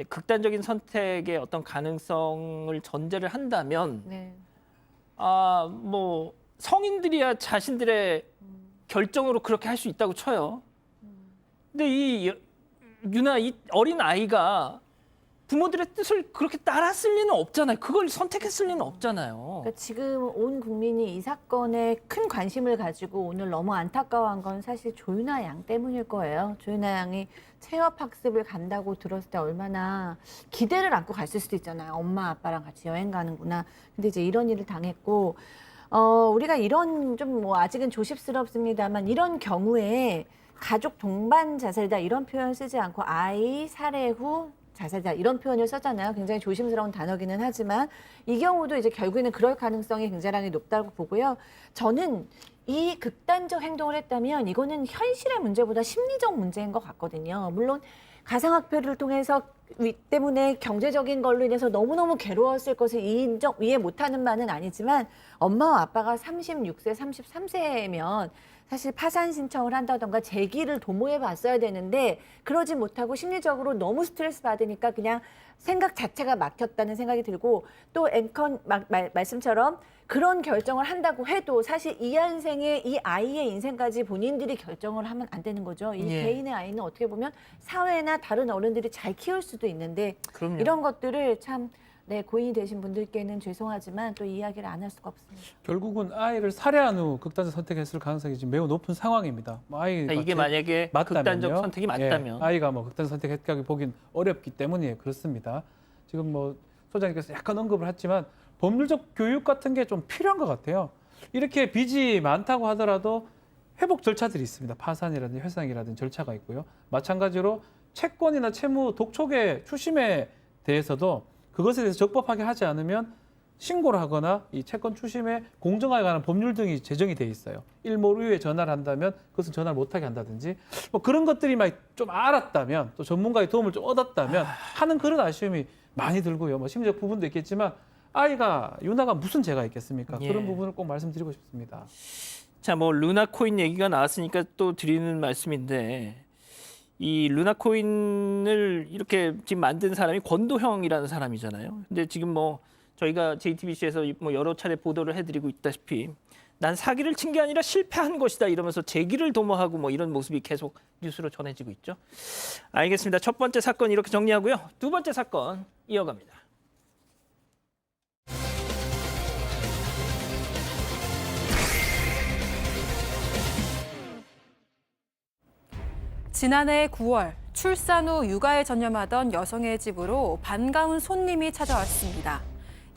B: 극단적인 선택의 어떤 가능성을 전제를 한다면
F: 네.
B: 뭐 성인들이야 자신들의 결정으로 그렇게 할 수 있다고 쳐요. 근데 이 유나 이 어린 아이가 부모들의 뜻을 그렇게 따랐을 리는 없잖아요. 그걸 선택했을 리는 없잖아요.
F: 그러니까 지금 온 국민이 이 사건에 큰 관심을 가지고 오늘 너무 안타까워한 건 사실 조윤아 양 때문일 거예요. 조윤아 양이 체험학습을 간다고 들었을 때 얼마나 기대를 안고 갔을 수도 있잖아요. 엄마 아빠랑 같이 여행 가는구나. 근데 이제 이런 일을 당했고 우리가 이런 좀 뭐 아직은 조심스럽습니다만 이런 경우에 가족 동반 자살이다 이런 표현 쓰지 않고 아이 살해 후 자살이다 이런 표현을 썼잖아요. 굉장히 조심스러운 단어기는 하지만 이 경우도 이제 결국에는 그럴 가능성이 굉장히 높다고 보고요. 저는 이 극단적 행동을 했다면 이거는 현실의 문제보다 심리적 문제인 것 같거든요. 물론 가상화폐를 통해서 때문에 경제적인 걸로 인해서 너무너무 괴로웠을 것을 이해 못하는 바는 아니지만 엄마와 아빠가 36세, 33세면 사실 파산 신청을 한다던가 재기를 도모해 봤어야 되는데 그러지 못하고 심리적으로 너무 스트레스 받으니까 그냥 생각 자체가 막혔다는 생각이 들고 또 앵커 말씀처럼 그런 결정을 한다고 해도 사실 이 인생의 이 아이의 인생까지 본인들이 결정을 하면 안 되는 거죠. 이
B: 예.
F: 개인의 아이는 어떻게 보면 사회나 다른 어른들이 잘 키울 수도 있는데
B: 그럼요.
F: 이런 것들을 참 고인이 되신 분들께는 죄송하지만 또 이야기를 안 할 수가 없습니다.
C: 결국은 아이를 살해한 후 극단적 선택했을 가능성이 지금 매우 높은 상황입니다. 뭐 아이가
B: 이게 만약에
C: 맞다면요?
B: 극단적 선택이 맞다면
C: 예, 아이가 뭐 극단적 선택했다고 보긴 어렵기 때문에 그렇습니다. 지금 뭐 소장님께서 약간 언급을 했지만 법률적 교육 같은 게 좀 필요한 것 같아요. 이렇게 빚이 많다고 하더라도 회복 절차들이 있습니다. 파산이라든지 회상이라든지 절차가 있고요. 마찬가지로 채권이나 채무 독촉의 추심에 대해서도 그것에 대해서 적법하게 하지 않으면 신고를 하거나 이 채권 추심에 공정하게 관한 법률 등이 제정이 돼 있어요. 일몰이후에 전화를 한다면 그것은 전화를 못하게 한다든지 뭐 그런 것들이 막 좀 알았다면 또 전문가의 도움을 좀 얻었다면 하는 그런 아쉬움이 많이 들고요. 뭐 심리적 부분도 있겠지만 유나가 무슨 죄가 있겠습니까?
B: 예.
C: 그런 부분을 꼭 말씀드리고 싶습니다.
B: 자, 뭐 루나 코인 얘기가 나왔으니까 또 드리는 말씀인데 이 루나 코인을 이렇게 지금 만든 사람이 권도형이라는 사람이잖아요. 근데 지금 뭐 저희가 JTBC에서 뭐 여러 차례 보도를 해드리고 있다시피 난 사기를 친 게 아니라 실패한 것이다 이러면서 재기를 도모하고 뭐 이런 모습이 계속 뉴스로 전해지고 있죠. 알겠습니다. 첫 번째 사건 이렇게 정리하고요. 두 번째 사건 이어갑니다.
A: 지난해 9월 출산 후 육아에 전념하던 여성의 집으로 반가운 손님이 찾아왔습니다.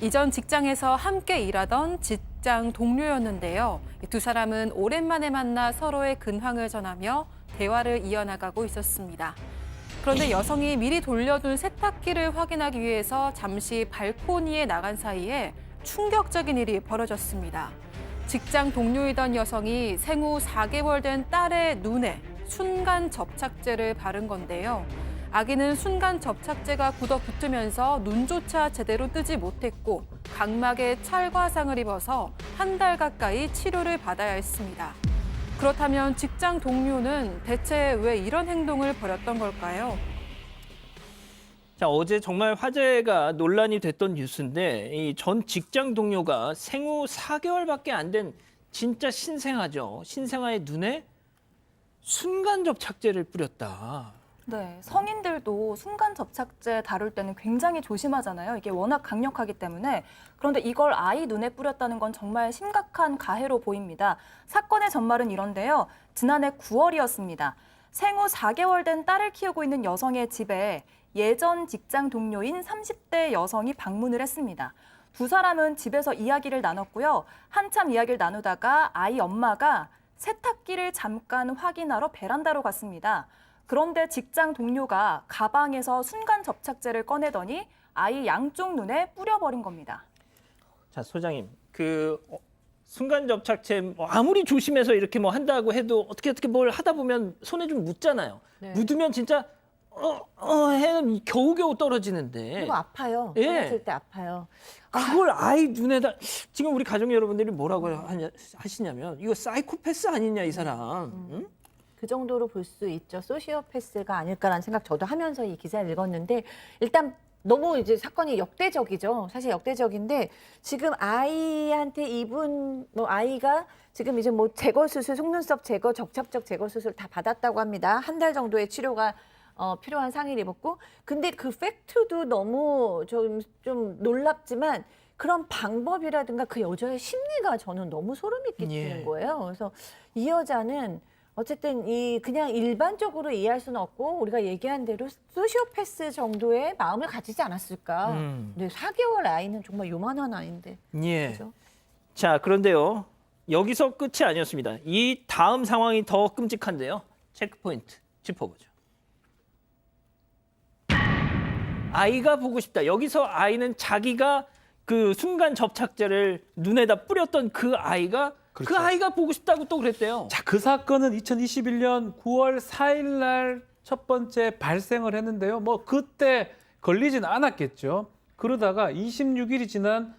A: 이전 직장에서 함께 일하던 직장 동료였는데요. 두 사람은 오랜만에 만나 서로의 근황을 전하며 대화를 이어나가고 있었습니다. 그런데 여성이 미리 돌려둔 세탁기를 확인하기 위해서 잠시 발코니에 나간 사이에 충격적인 일이 벌어졌습니다. 직장 동료이던 여성이 생후 4개월 된 딸의 눈에 순간 접착제를 바른 건데요. 아기는 순간 접착제가 굳어붙으면서 눈조차 제대로 뜨지 못했고 각막에 찰과상을 입어서 한 달 가까이 치료를 받아야 했습니다. 그렇다면 직장 동료는 대체 왜 이런 행동을 벌였던 걸까요?
B: 자, 어제 정말 화제가 논란이 됐던 뉴스인데 이 전 직장 동료가 생후 4개월밖에 안 된 진짜 신생아죠. 신생아의 눈에 순간 접착제를 뿌렸다.
E: 네, 성인들도 순간 접착제 다룰 때는 굉장히 조심하잖아요. 이게 워낙 강력하기 때문에. 그런데 이걸 아이 눈에 뿌렸다는 건 정말 심각한 가해로 보입니다. 사건의 전말은 이런데요. 지난해 9월이었습니다. 생후 4개월 된 딸을 키우고 있는 여성의 집에 예전 직장 동료인 30대 여성이 방문을 했습니다. 두 사람은 집에서 이야기를 나눴고요. 한참 이야기를 나누다가 아이 엄마가 세탁기를 잠깐 확인하러 베란다로 갔습니다. 그런데 직장 동료가 가방에서 순간 접착제를 꺼내더니 아이 양쪽 눈에 뿌려버린 겁니다.
B: 자, 소장님, 순간 접착제 아무리 조심해서 이렇게 뭐 한다고 해도 어떻게 뭘 하다 보면 손에 좀 묻잖아요.
F: 네.
B: 묻으면 진짜 해 겨우겨우 떨어지는데.
F: 그리고 아파요.
B: 예.
F: 떨어질 때 아파요.
B: 그걸 아이 눈에다 지금 우리 가족 여러분들이 뭐라고 하시냐면 이거 사이코패스 아니냐 이 사람. 응?
F: 그 정도로 볼 수 있죠. 소시오패스가 아닐까라는 생각 저도 하면서 이 기사를 읽었는데 일단 너무 이제 사건이 역대적이죠. 사실 역대적인데 지금 아이한테 아이가 지금 이제 뭐 제거 수술, 속눈썹 제거, 적착적 제거 수술 다 받았다고 합니다. 한 달 정도의 치료가 필요한 상해를 입었고, 근데 그 팩트도 너무 좀 놀랍지만 그런 방법이라든가 그 여자의 심리가 저는 너무 소름이 끼치는 거예요. 그래서 이 여자는 어쨌든 그냥 일반적으로 이해할 수는 없고 우리가 얘기한 대로 소시오패스 정도의 마음을 가지지 않았을까. 근데 4개월 아이는 정말 요만한 아이인데.
B: 예.
F: 그죠?
B: 자, 그런데요. 여기서 끝이 아니었습니다. 이 다음 상황이 더 끔찍한데요. 체크포인트 짚어보죠. 아이가 보고 싶다. 여기서 아이는 자기가 그 순간 접착제를 눈에다 뿌렸던 그 아이가
C: 그렇죠.
B: 그 아이가 보고 싶다고 또 그랬대요.
C: 자, 그 사건은 2021년 9월 4일 날 첫 번째 발생을 했는데요. 뭐 그때 걸리진 않았겠죠. 그러다가 26일이 지난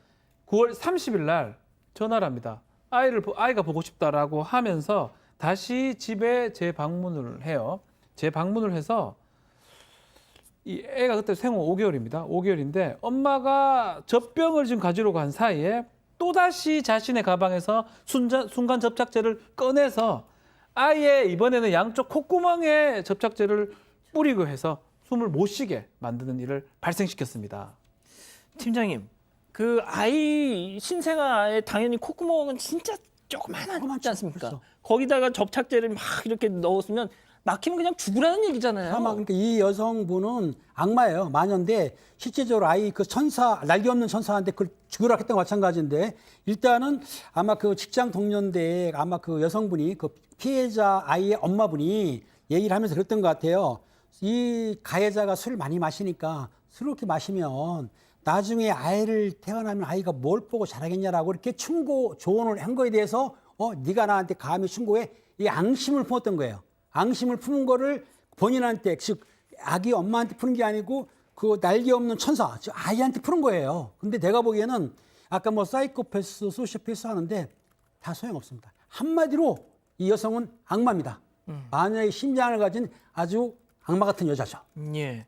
C: 9월 30일 날 전화를 합니다. 아이가 보고 싶다라고 하면서 다시 집에 재방문을 해요. 재방문을 해서 이 애가 그때 생후 5개월입니다. 5개월인데 엄마가 젖병을 지금 가지러 간 사이에 또다시 자신의 가방에서 순간 접착제를 꺼내서 아이의 이번에는 양쪽 콧구멍에 접착제를 뿌리고 해서 숨을 못 쉬게 만드는 일을 발생시켰습니다.
B: 팀장님, 그 아이 신생아의 당연히 콧구멍은 진짜 조그만하지 않습니까?
D: 그렇죠.
B: 거기다가 접착제를 막 이렇게 넣었으면 막히면 그냥 죽으라는 얘기잖아요.
D: 아마 그러니까 이 여성분은 악마예요. 마녀인데 실제적으로 아이 그 천사, 날개 없는 천사한테 그걸 죽으라 했던 것 마찬가지인데 일단은 아마 그 직장 동료인데 아마 그 여성분이 그 피해자 아이의 엄마분이 얘기를 하면서 그랬던 것 같아요. 이 가해자가 술을 많이 마시니까 술을 이렇게 마시면 나중에 아이를 태어나면 아이가 뭘 보고 자라겠냐라고 이렇게 충고 조언을 한 거에 대해서 네가 나한테 감히 충고해 이 앙심을 품었던 거예요. 앙심을 품은 거를 본인한테 즉 아기 엄마한테 푸는 게 아니고 그 날개 없는 천사 즉 아이한테 푸는 거예요. 근데 내가 보기에는 아까 뭐 사이코패스, 소시오패스 하는데 다 소용없습니다. 한마디로 이 여성은 악마입니다. 마녀의 심장을 가진 아주 악마 같은 여자죠.
B: 예.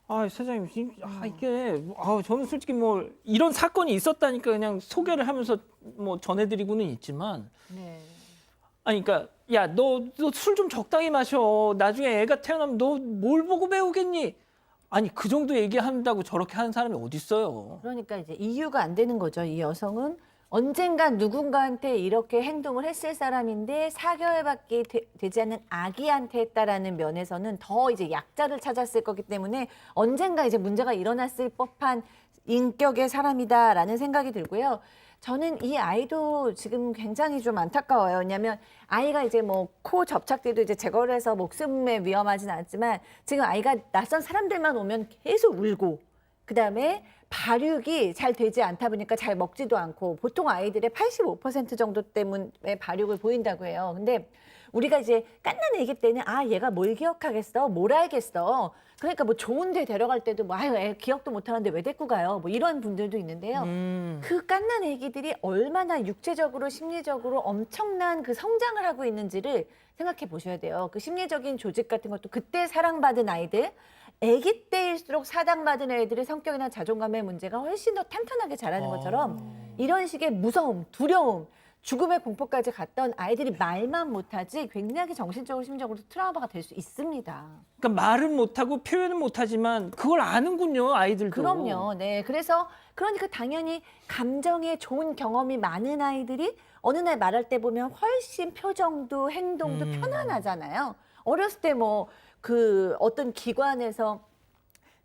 B: 아, 사장님, 이게 저는 솔직히 뭐 이런 사건이 있었다니까 그냥 소개를 하면서 뭐 전해드리고는 있지만,
F: 네.
B: 아니, 그러니까 야, 너 술 좀 적당히 마셔. 나중에 애가 태어나면 너 뭘 보고 배우겠니? 아니, 그 정도 얘기한다고 저렇게 하는 사람이 어디 있어요?
F: 그러니까 이제 이유가 안 되는 거죠. 이 여성은 언젠간 누군가한테 이렇게 행동을 했을 사람인데 4개월밖에 되지 않는 아기한테 했다라는 면에서는 더 이제 약자를 찾았을 거기 때문에 언젠가 이제 문제가 일어났을 법한 인격의 사람이다라는 생각이 들고요. 저는 이 아이도 지금 굉장히 좀 안타까워요. 왜냐하면 아이가 이제 뭐 코 접착제도 이제 제거를 해서 목숨에 위험하진 않지만 지금 아이가 낯선 사람들만 오면 계속 울고 그다음에 발육이 잘 되지 않다 보니까 잘 먹지도 않고 보통 아이들의 85% 정도 때문에 발육을 보인다고 해요. 근데 우리가 이제 갓난 애기 때는 얘가 뭘 기억하겠어? 뭘 알겠어? 그러니까 뭐 좋은 데 데려갈 때도 뭐 애 기억도 못 하는데 왜 데리고 가요? 뭐 이런 분들도 있는데요. 그 갓난 애기들이 얼마나 육체적으로 심리적으로 엄청난 그 성장을 하고 있는지를 생각해 보셔야 돼요. 그 심리적인 조직 같은 것도 그때 사랑받은 아이들 아기 때일수록 사랑받은 애들의 성격이나 자존감의 문제가 훨씬 더 탄탄하게 자라는 것처럼 이런 식의 무서움, 두려움, 죽음의 공포까지 갔던 아이들이 말만 못하지 굉장히 정신적으로 심리적으로 트라우마가 될 수 있습니다.
B: 그러니까 말은 못하고 표현은 못하지만 그걸 아는군요, 아이들도.
F: 그럼요. 네. 그러니까 당연히 감정에 좋은 경험이 많은 아이들이 어느 날 말할 때 보면 훨씬 표정도 행동도 편안하잖아요. 어렸을 때 뭐 그 어떤 기관에서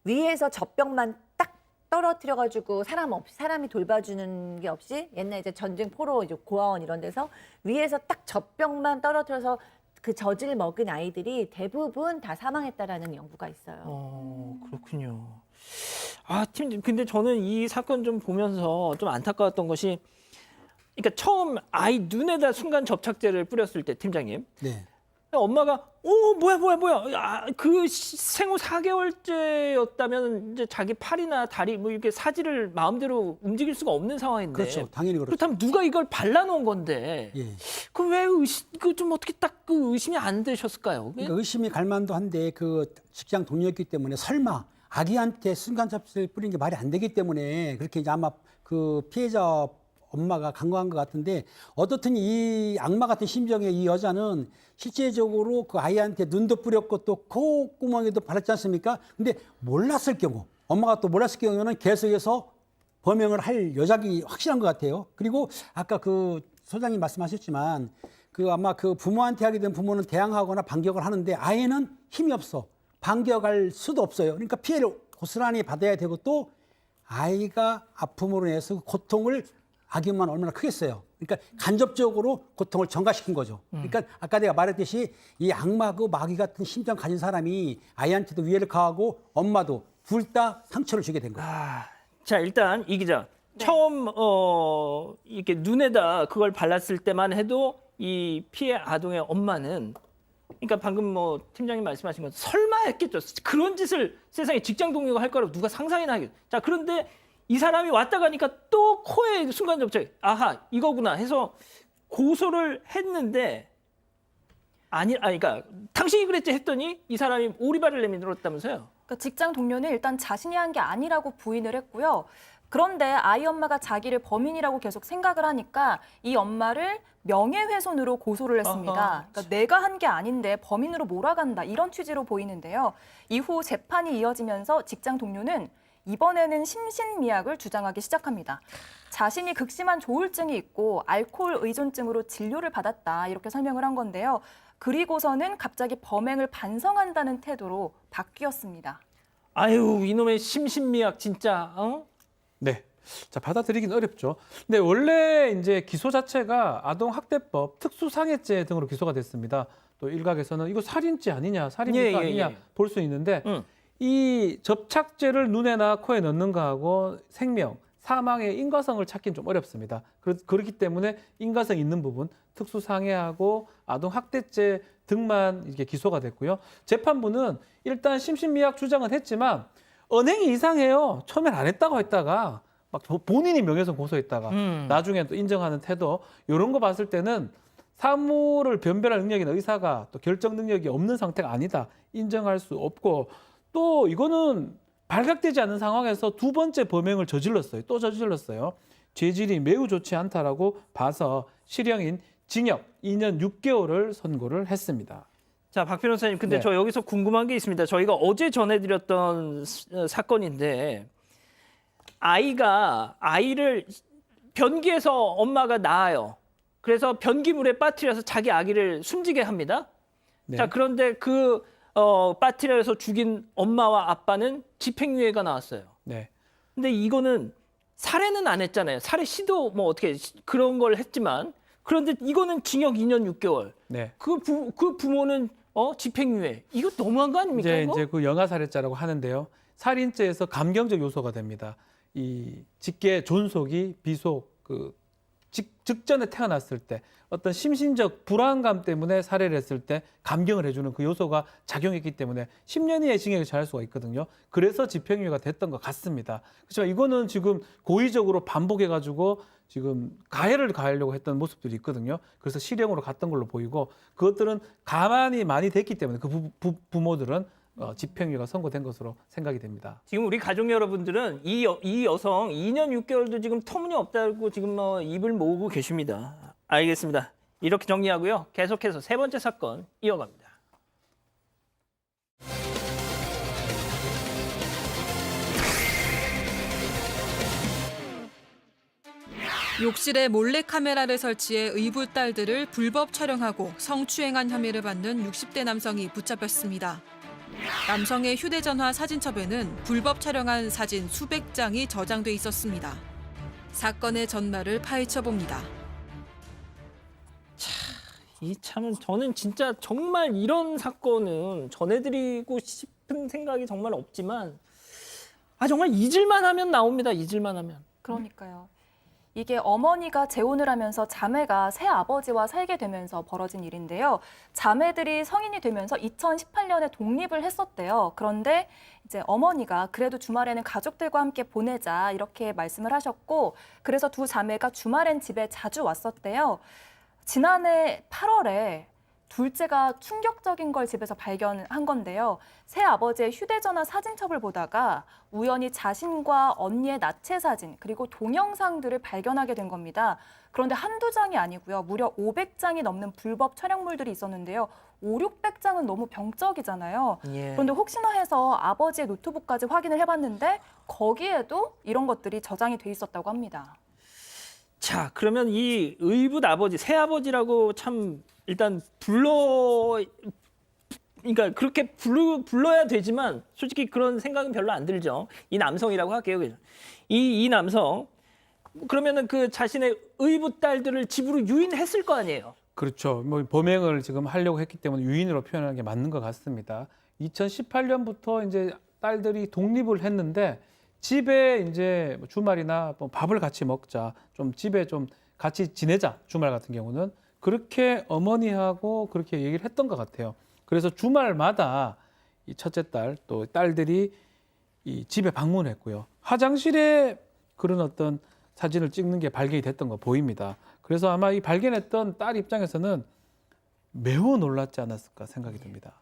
F: 위에서 젖병만 딱 떨어뜨려가지고 사람이 돌봐주는 게 없이 옛날 이제 전쟁 포로 이제 고아원 이런 데서 위에서 딱 젖병만 떨어뜨려서 그 젖을 먹은 아이들이 대부분 다 사망했다라는 연구가 있어요.
B: 그렇군요. 팀장님, 근데 저는 이 사건 좀 보면서 좀 안타까웠던 것이, 그러니까 처음 아이 눈에다 순간 접착제를 뿌렸을 때, 팀장님,
D: 네.
B: 엄마가 뭐야 그 생후 4개월째였다면 이제 자기 팔이나 다리 뭐 이렇게 사지를 마음대로 움직일 수가 없는 상황인데,
D: 그렇죠. 당연히 그렇죠.
B: 그렇다면 누가 이걸 발라놓은 건데,
D: 예.
B: 그 왜 좀 어떻게 딱 그 의심이 안 되셨을까요?
D: 그러니까 의심이 갈 만도 한데 그 직장 동료였기 때문에 설마 아기한테 순간 접착제를 뿌린 게 말이 안 되기 때문에 그렇게 이제 아마 그 피해자 엄마가 간과한 것 같은데, 어떻든 이 악마 같은 심정의 이 여자는 실제적으로 그 아이한테 눈도 뿌렸고 또 콧구멍에도 발랐지 않습니까? 근데 몰랐을 경우, 엄마가 또 몰랐을 경우는 계속해서 범행을 할 여작이 확실한 것 같아요. 그리고 아까 그 소장님 말씀하셨지만 그 아마 그 부모한테 하게 된 부모는 대항하거나 반격을 하는데 아이는 힘이 없어. 반격할 수도 없어요. 그러니까 피해를 고스란히 받아야 되고, 또 아이가 아픔으로 인해서 그 고통을 악용만 얼마나 크겠어요. 그러니까 간접적으로 고통을 전가시킨 거죠. 그러니까 아까 내가 말했듯이 이 악마 그 마귀 같은 심정 가진 사람이 아이한테도 위해를 가하고 엄마도 둘 다 상처를 주게 된 거예요.
B: 자, 일단 이 기자, 처음 이렇게 눈에다 그걸 발랐을 때만 해도 이 피해 아동의 엄마는, 그러니까 방금 뭐 팀장님 말씀하신 건 설마 했겠죠. 그런 짓을 세상에 직장 동료가 할 거라고 누가 상상이나 하겠죠. 자, 그런데 이 사람이 왔다 가니까 또 코에 순간 접착, 아하, 이거구나 해서 고소를 했는데, 그러니까 당신이 그랬지 했더니 이 사람이 오리발을 내밀었다면서요.
E: 그러니까 직장 동료는 일단 자신이 한 게 아니라고 부인을 했고요. 그런데 아이 엄마가 자기를 범인이라고 계속 생각을 하니까 이 엄마를 명예훼손으로 고소를 했습니다. 그러니까 내가 한 게 아닌데 범인으로 몰아간다, 이런 취지로 보이는데요. 이후 재판이 이어지면서 직장 동료는 이번에는 심신미약을 주장하기 시작합니다. 자신이 극심한 조울증이 있고 알코올 의존증으로 진료를 받았다, 이렇게 설명을 한 건데요. 그리고서는 갑자기 범행을 반성한다는 태도로 바뀌었습니다.
B: 아유, 이놈의 심신미약 진짜.
C: 네. 자, 받아들이긴 어렵죠. 근데 원래 이제 기소 자체가 아동학대법 특수상해죄 등으로 기소가 됐습니다. 또 일각에서는 이거 살인죄 아니냐, 살인죄가 아니냐 볼 수 있는데, 이 접착제를 눈에나 코에 넣는 거하고 생명, 사망의 인과성을 찾기는 좀 어렵습니다. 그렇기 때문에 인과성 있는 부분, 특수상해하고 아동학대죄 등만 이렇게 기소가 됐고요. 재판부는 일단 심신미약 주장은 했지만 언행이 이상해요. 처음엔 안 했다고 했다가 막 본인이 명예훼손 고소했다가 나중에 또 인정하는 태도, 이런 거 봤을 때는 사물을 변별할 능력이나 의사가 또 결정 능력이 없는 상태가 아니다, 인정할 수 없고, 또 이거는 발각되지 않은 상황에서 두 번째 범행을 저질렀어요. 또 저질렀어요. 죄질이 매우 좋지 않다라고 봐서 실형인 징역 2년 6개월을 선고를 했습니다.
B: 자, 박 변호사님, 근데 저 여기서 궁금한 게 있습니다. 저희가 어제 전해드렸던 사건인데, 아이를 변기에서 엄마가 낳아요. 그래서 변기물에 빠뜨려서 자기 아기를 숨지게 합니다.
C: 네.
B: 자, 그런데 그 빠뜨려서 죽인 엄마와 아빠는 집행유예가 나왔어요.
C: 네.
B: 근데 이거는 살해는 안 했잖아요. 살해 시도 뭐 어떻게 그런 걸 했지만, 그런데 이거는 징역 2년 6개월.
C: 네.
B: 그 부모는 집행유예. 이거 너무한 거 아닙니까?
C: 이제 그 영아살해죄라고 하는데요. 살인죄에서 감경적 요소가 됩니다. 이 직계 존속이 비속 직전에 태어났을 때 어떤 심신적 불안감 때문에 살해를 했을 때 감경을 해주는 그 요소가 작용했기 때문에 10년 이하의 징역을 처할 수가 있거든요. 그래서 집행유예가 됐던 것 같습니다. 그렇지만 이거는 지금 고의적으로 반복해가지고 지금 가해를 가하려고 했던 모습들이 있거든요. 그래서 실형으로 갔던 걸로 보이고, 그것들은 가만히 많이 됐기 때문에 그 부모들은 집행유예가 선고된 것으로 생각이 됩니다.
B: 지금 우리 가족 여러분들은 이 여성 2년 6개월도 지금 터무니없다고 지금 입을 모으고 계십니다. 알겠습니다. 이렇게 정리하고요. 계속해서 세 번째 사건 이어갑니다.
A: 욕실에 몰래카메라를 설치해 의붓 딸들을 불법 촬영하고 성추행한 혐의를 받는 60대 남성이 붙잡혔습니다. 남성의 휴대전화 사진첩에는 불법 촬영한 사진 수백 장이 저장돼 있었습니다. 사건의 전말을 파헤쳐 봅니다.
B: 이 참은 저는 진짜 정말 이런 사건은 전해드리고 싶은 생각이 정말 없지만 정말 잊을만 하면 나옵니다. 잊을만 하면.
E: 그러니까요. 이게 어머니가 재혼을 하면서 자매가 새 아버지와 살게 되면서 벌어진 일인데요. 자매들이 성인이 되면서 2018년에 독립을 했었대요. 그런데 이제 어머니가 그래도 주말에는 가족들과 함께 보내자 이렇게 말씀을 하셨고, 그래서 두 자매가 주말엔 집에 자주 왔었대요. 지난해 8월에 둘째가 충격적인 걸 집에서 발견한 건데요. 새 아버지의 휴대전화 사진첩을 보다가 우연히 자신과 언니의 나체 사진 그리고 동영상들을 발견하게 된 겁니다. 그런데 한두 장이 아니고요. 무려 500장이 넘는 불법 촬영물들이 있었는데요. 500~600장은 너무 병적이잖아요.
B: 예.
E: 그런데 혹시나 해서 아버지의 노트북까지 확인을 해봤는데 거기에도 이런 것들이 저장이 돼 있었다고 합니다.
B: 자, 그러면 이 의붓 아버지, 새아버지라고 참 일단 그러니까 그렇게 불러야 되지만 솔직히 그런 생각은 별로 안 들죠. 이 남성이라고 할게요. 이 남성 그러면은 그 자신의 의붓 딸들을 집으로 유인했을 거 아니에요.
C: 그렇죠. 뭐 범행을 지금 하려고 했기 때문에 유인으로 표현하는 게 맞는 것 같습니다. 2018년부터 이제 딸들이 독립을 했는데 집에 이제 주말이나 뭐 밥을 같이 먹자, 좀 집에 좀 같이 지내자, 주말 같은 경우는 그렇게 어머니하고 그렇게 얘기를 했던 것 같아요. 그래서 주말마다 이 첫째 딸 또 딸들이 이 집에 방문했고요. 화장실에 그런 어떤 사진을 찍는 게 발견이 됐던 거 보입니다. 그래서 아마 이 발견했던 딸 입장에서는 매우 놀랐지 않았을까 생각이 듭니다.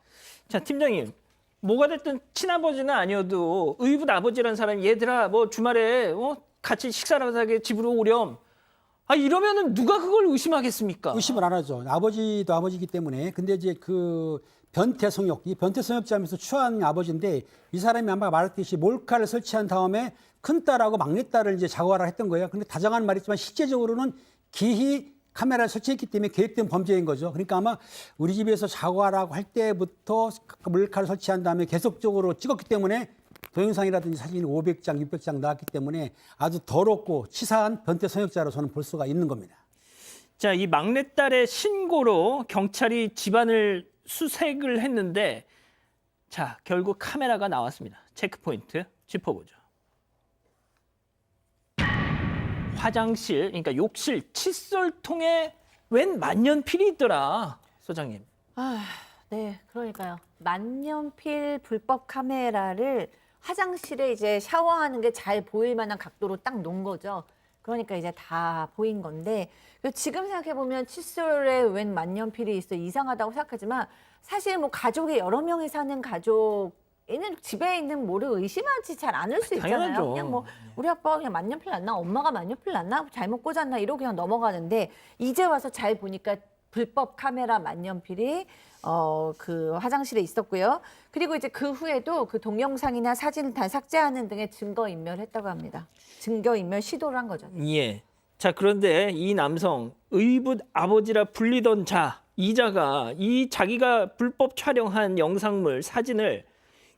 B: 자, 팀장님. 뭐가 됐든 친아버지는 아니어도 의붓 아버지라는 사람이 얘들아 뭐 주말에 같이 식사를 하게 집으로 오렴. 이러면은 누가 그걸 의심하겠습니까?
D: 의심을 안 하죠. 아버지도 아버지이기 때문에. 근데 이제 그 변태성욕, 이 변태성욕자면서 추한 아버지인데 이 사람이 아까 말했듯이 몰카를 설치한 다음에 큰딸하고 막내딸을 이제 자고하라 했던 거예요. 근데 다정한 말이지만 실제적으로는 기히 카메라를 설치했기 때문에 계획된 범죄인 거죠. 그러니까 아마 우리 집에서 자고하라고 할 때부터 몰카를 설치한 다음에 계속적으로 찍었기 때문에 동영상이라든지 사진이 500장, 600장 나왔기 때문에 아주 더럽고 치사한 변태 성역자로 저는 볼 수가 있는 겁니다.
B: 자, 이 막내딸의 신고로 경찰이 집안을 수색을 했는데 자, 결국 카메라가 나왔습니다. 체크포인트 짚어보죠. 화장실, 그러니까 욕실 칫솔통에 웬 만년필이 있더라, 소장님.
F: 네, 그러니까요. 만년필 불법 카메라를 화장실에 이제 샤워하는 게 잘 보일 만한 각도로 딱 놓은 거죠. 그러니까 이제 다 보인 건데 지금 생각해 보면 칫솔에 웬 만년필이 있어 이상하다고 생각하지만 사실 뭐 가족이 여러 명이 사는 가족에는 집에 있는 뭐를 의심하지 잘 않을 수 있잖아요.
B: 당연하죠.
F: 그냥 뭐 우리 아빠가 그냥 만년필 났나, 엄마가 만년필 났나, 잘못 꽂았나 이러고 그냥 넘어가는데 이제 와서 잘 보니까 불법 카메라 만년필이 그 화장실에 있었고요. 그리고 이제 그 후에도 그 동영상이나 사진을 다 삭제하는 등의 증거인멸을 했다고 합니다. 증거인멸 시도를 한 거죠.
B: 예. 자, 그런데 이 남성 의붓 아버지라 불리던 이자가 이 자기가 불법 촬영한 영상물 사진을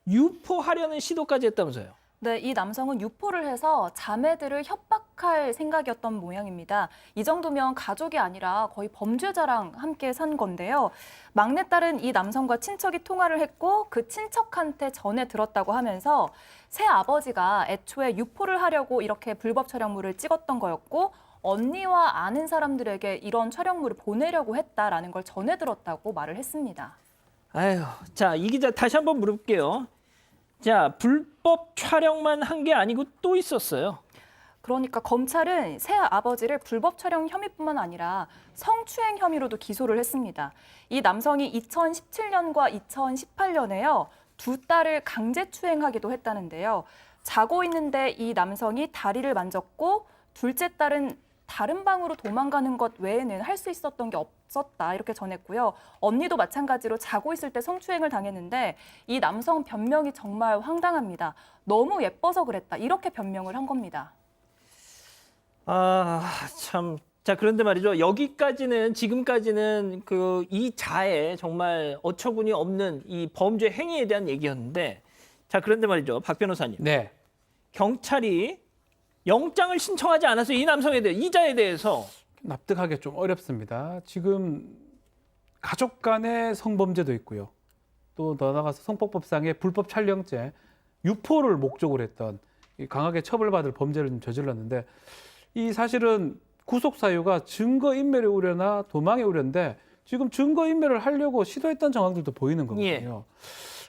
B: 유포하려는 시도까지 했다면서요.
E: 네, 이 남성은 유포를 해서 자매들을 협박할 생각이었던 모양입니다. 이 정도면 가족이 아니라 거의 범죄자랑 함께 산 건데요. 막내딸은 이 남성과 친척이 통화를 했고 그 친척한테 전해 들었다고 하면서 새 아버지가 애초에 유포를 하려고 이렇게 불법 촬영물을 찍었던 거였고 언니와 아는 사람들에게 이런 촬영물을 보내려고 했다라는 걸 전해 들었다고 말을 했습니다.
B: 아유, 자, 이 기자 다시 한번 물어볼게요. 자, 불법 촬영만 한 게 아니고 또 있었어요.
E: 그러니까 검찰은 새 아버지를 불법 촬영 혐의뿐만 아니라 성추행 혐의로도 기소를 했습니다. 이 남성이 2017년과 2018년에요. 두 딸을 강제추행하기도 했다는데요. 자고 있는데 이 남성이 다리를 만졌고 둘째 딸은 다른 방으로 도망가는 것 외에는 할 수 있었던 게 없었다 이렇게 전했고요. 언니도 마찬가지로 자고 있을 때 성추행을 당했는데 이 남성 변명이 정말 황당합니다. 너무 예뻐서 그랬다 이렇게 변명을 한 겁니다.
B: 참 자, 그런데 말이죠. 여기까지는 지금까지는 그 이 자에 정말 어처구니 없는 이 범죄 행위에 대한 얘기였는데, 자, 그런데 말이죠. 박 변호사님.
C: 네.
B: 경찰이 영장을 신청하지 않아서 이 남성에 대해 이자에 대해서
C: 납득하기 좀 어렵습니다. 지금 가족 간의 성범죄도 있고요. 또 더 나아가서 성폭법상의 불법 촬영죄, 유포를 목적으로 했던 이 강하게 처벌받을 범죄를 좀 저질렀는데, 이 사실은 구속 사유가 증거인멸의 우려나 도망의 우려인데 지금 증거인멸을 하려고 시도했던 정황들도 보이는 거거든요.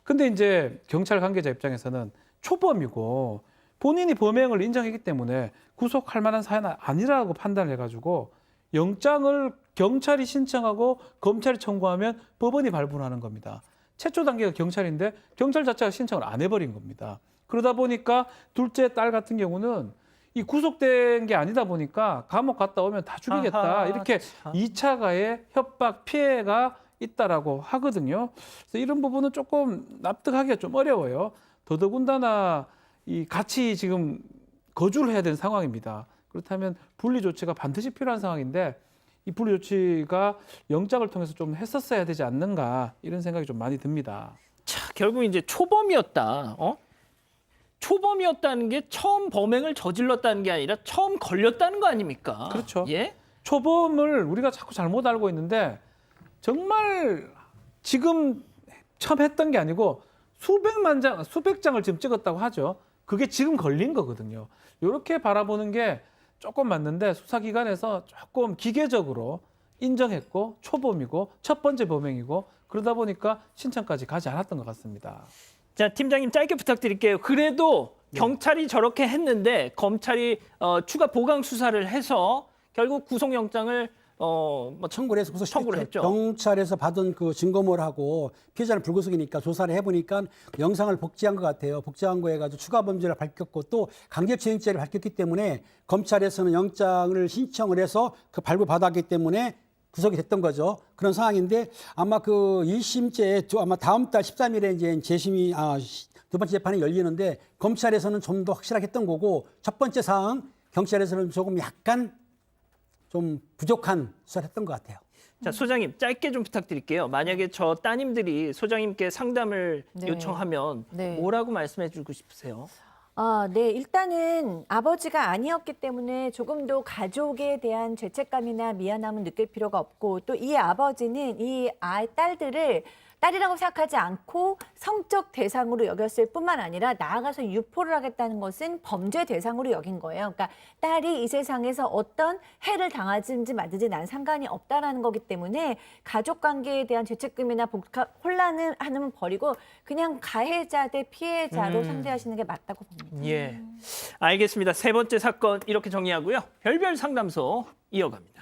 C: 근데 이제 경찰 관계자 입장에서는 초범이고 본인이 범행을 인정했기 때문에 구속할 만한 사안은 아니라고 판단해가지고 영장을 경찰이 신청하고 검찰이 청구하면 법원이 발부하는 겁니다. 최초 단계가 경찰인데 경찰 자체가 신청을 안 해버린 겁니다. 그러다 보니까 둘째 딸 같은 경우는 이 구속된 게 아니다 보니까 감옥 갔다 오면 다 죽이겠다.
B: 아하,
C: 이렇게
B: 참.
C: 2차 가해 협박 피해가 있다라고 하거든요. 그래서 이런 부분은 조금 납득하기가 좀 어려워요. 더더군다나 이 같이 지금 거주를 해야 되는 상황입니다. 그렇다면 분리 조치가 반드시 필요한 상황인데 이 분리 조치가 영장을 통해서 좀 했었어야 되지 않는가 이런 생각이 좀 많이 듭니다.
B: 자, 결국 이제 초범이었다. 초범이었다는 게 처음 범행을 저질렀다는 게 아니라 처음 걸렸다는 거 아닙니까?
C: 그렇죠.
B: 예?
C: 초범을 우리가 자꾸 잘못 알고 있는데 정말 지금 처음 했던 게 아니고 수백 장을 지금 찍었다고 하죠. 그게 지금 걸린 거거든요. 이렇게 바라보는 게 조금 맞는데 수사기관에서 조금 기계적으로 인정했고 초범이고 첫 번째 범행이고 그러다 보니까 신청까지 가지 않았던 것 같습니다.
B: 자, 팀장님 짧게 부탁드릴게요. 그래도 경찰이 저렇게 했는데 검찰이 추가 보강 수사를 해서 결국 구속영장을
D: 청구를 해서
B: 청구를 했죠.
D: 경찰에서 받은 그 증거물하고 피해자는 불구속이니까 조사를 해보니까 영상을 복제한 것 같아요. 복제한 거 해가지고 추가 범죄를 밝혔고 또 강제추행죄를 밝혔기 때문에 검찰에서는 영장을 신청을 해서 그 발부받았기 때문에 구속이 됐던 거죠. 그런 상황인데 아마 그 1심죄 아마 다음 달 13일에 이제 재심이 두 번째 재판이 열리는데 검찰에서는 좀 더 확실하게 했던 거고 첫 번째 사항 경찰에서는 조금 약간 좀 부족한 수사를 했던 것 같아요.
B: 자, 소장님 짧게 좀 부탁드릴게요. 만약에 저 따님들이 소장님께 상담을
F: 네.
B: 요청하면
F: 네.
B: 뭐라고 말씀해 주고 싶으세요?
F: 네. 일단은 아버지가 아니었기 때문에 조금도 가족에 대한 죄책감이나 미안함은 느낄 필요가 없고 또 이 아버지는 이 딸들을 딸이라고 생각하지 않고 성적 대상으로 여겼을 뿐만 아니라 나아가서 유포를 하겠다는 것은 범죄 대상으로 여긴 거예요. 그러니까 딸이 이 세상에서 어떤 해를 당하든지 말든지 난 상관이 없다라는 거기 때문에 가족 관계에 대한 죄책감이나 혼란을 하는 버리고 그냥 가해자 대 피해자로 상대하시는 게 맞다고 봅니다.
B: 예, 알겠습니다. 세 번째 사건 이렇게 정리하고요. 별별 상담소 이어갑니다.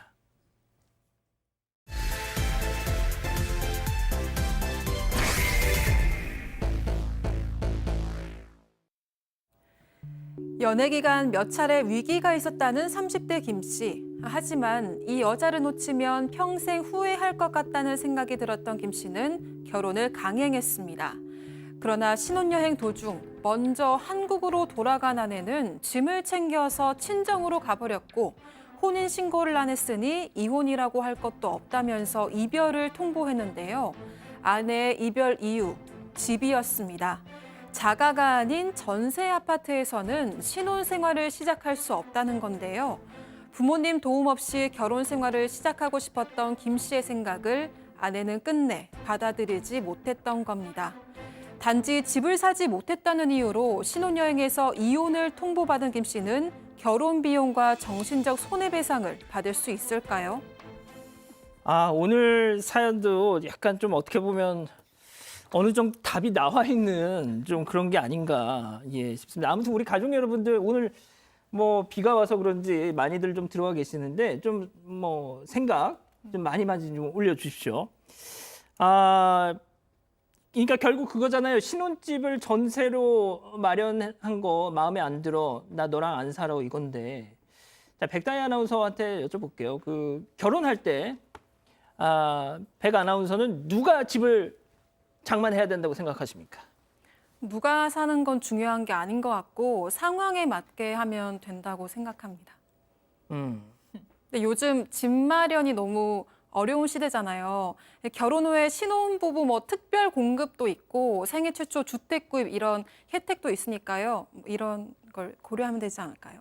A: 연애 기간 몇 차례 위기가 있었다는 30대 김 씨. 하지만 이 여자를 놓치면 평생 후회할 것 같다는 생각이 들었던 김 씨는 결혼을 강행했습니다. 그러나 신혼여행 도중 먼저 한국으로 돌아간 아내는 짐을 챙겨서 친정으로 가버렸고 혼인신고를 안 했으니 이혼이라고 할 것도 없다면서 이별을 통보했는데요. 아내의 이별 이유, 집이었습니다. 자가가 아닌 전세 아파트에서는 신혼생활을 시작할 수 없다는 건데요. 부모님 도움 없이 결혼 생활을 시작하고 싶었던 김 씨의 생각을 아내는 끝내 받아들이지 못했던 겁니다. 단지 집을 사지 못했다는 이유로 신혼여행에서 이혼을 통보받은 김 씨는 결혼 비용과 정신적 손해배상을 받을 수 있을까요?
B: 오늘 사연도 약간 좀 어떻게 보면 어느 정도 답이 나와 있는 좀 그런 게 아닌가 싶습니다. 아무튼 우리 가족 여러분들 오늘 뭐 비가 와서 그런지 많이들 좀 들어와 계시는데 좀 뭐 생각 좀 많이 좀 올려주십시오. 그러니까 결국 그거잖아요. 신혼집을 전세로 마련한 거 마음에 안 들어. 나 너랑 안 살아 이건데. 자, 백다희 아나운서한테 여쭤볼게요. 그 결혼할 때 백 아나운서는 누가 집을 장만해야 된다고 생각하십니까?
A: 누가 사는 건 중요한 게 아닌 것 같고 상황에 맞게 하면 된다고 생각합니다.
K: 근데 요즘 집 마련이 너무 어려운 시대잖아요. 결혼 후에 신혼부부 뭐 특별 공급도 있고 생애 최초 주택 구입 이런 혜택도 있으니까요. 이런 걸 고려하면 되지 않을까요?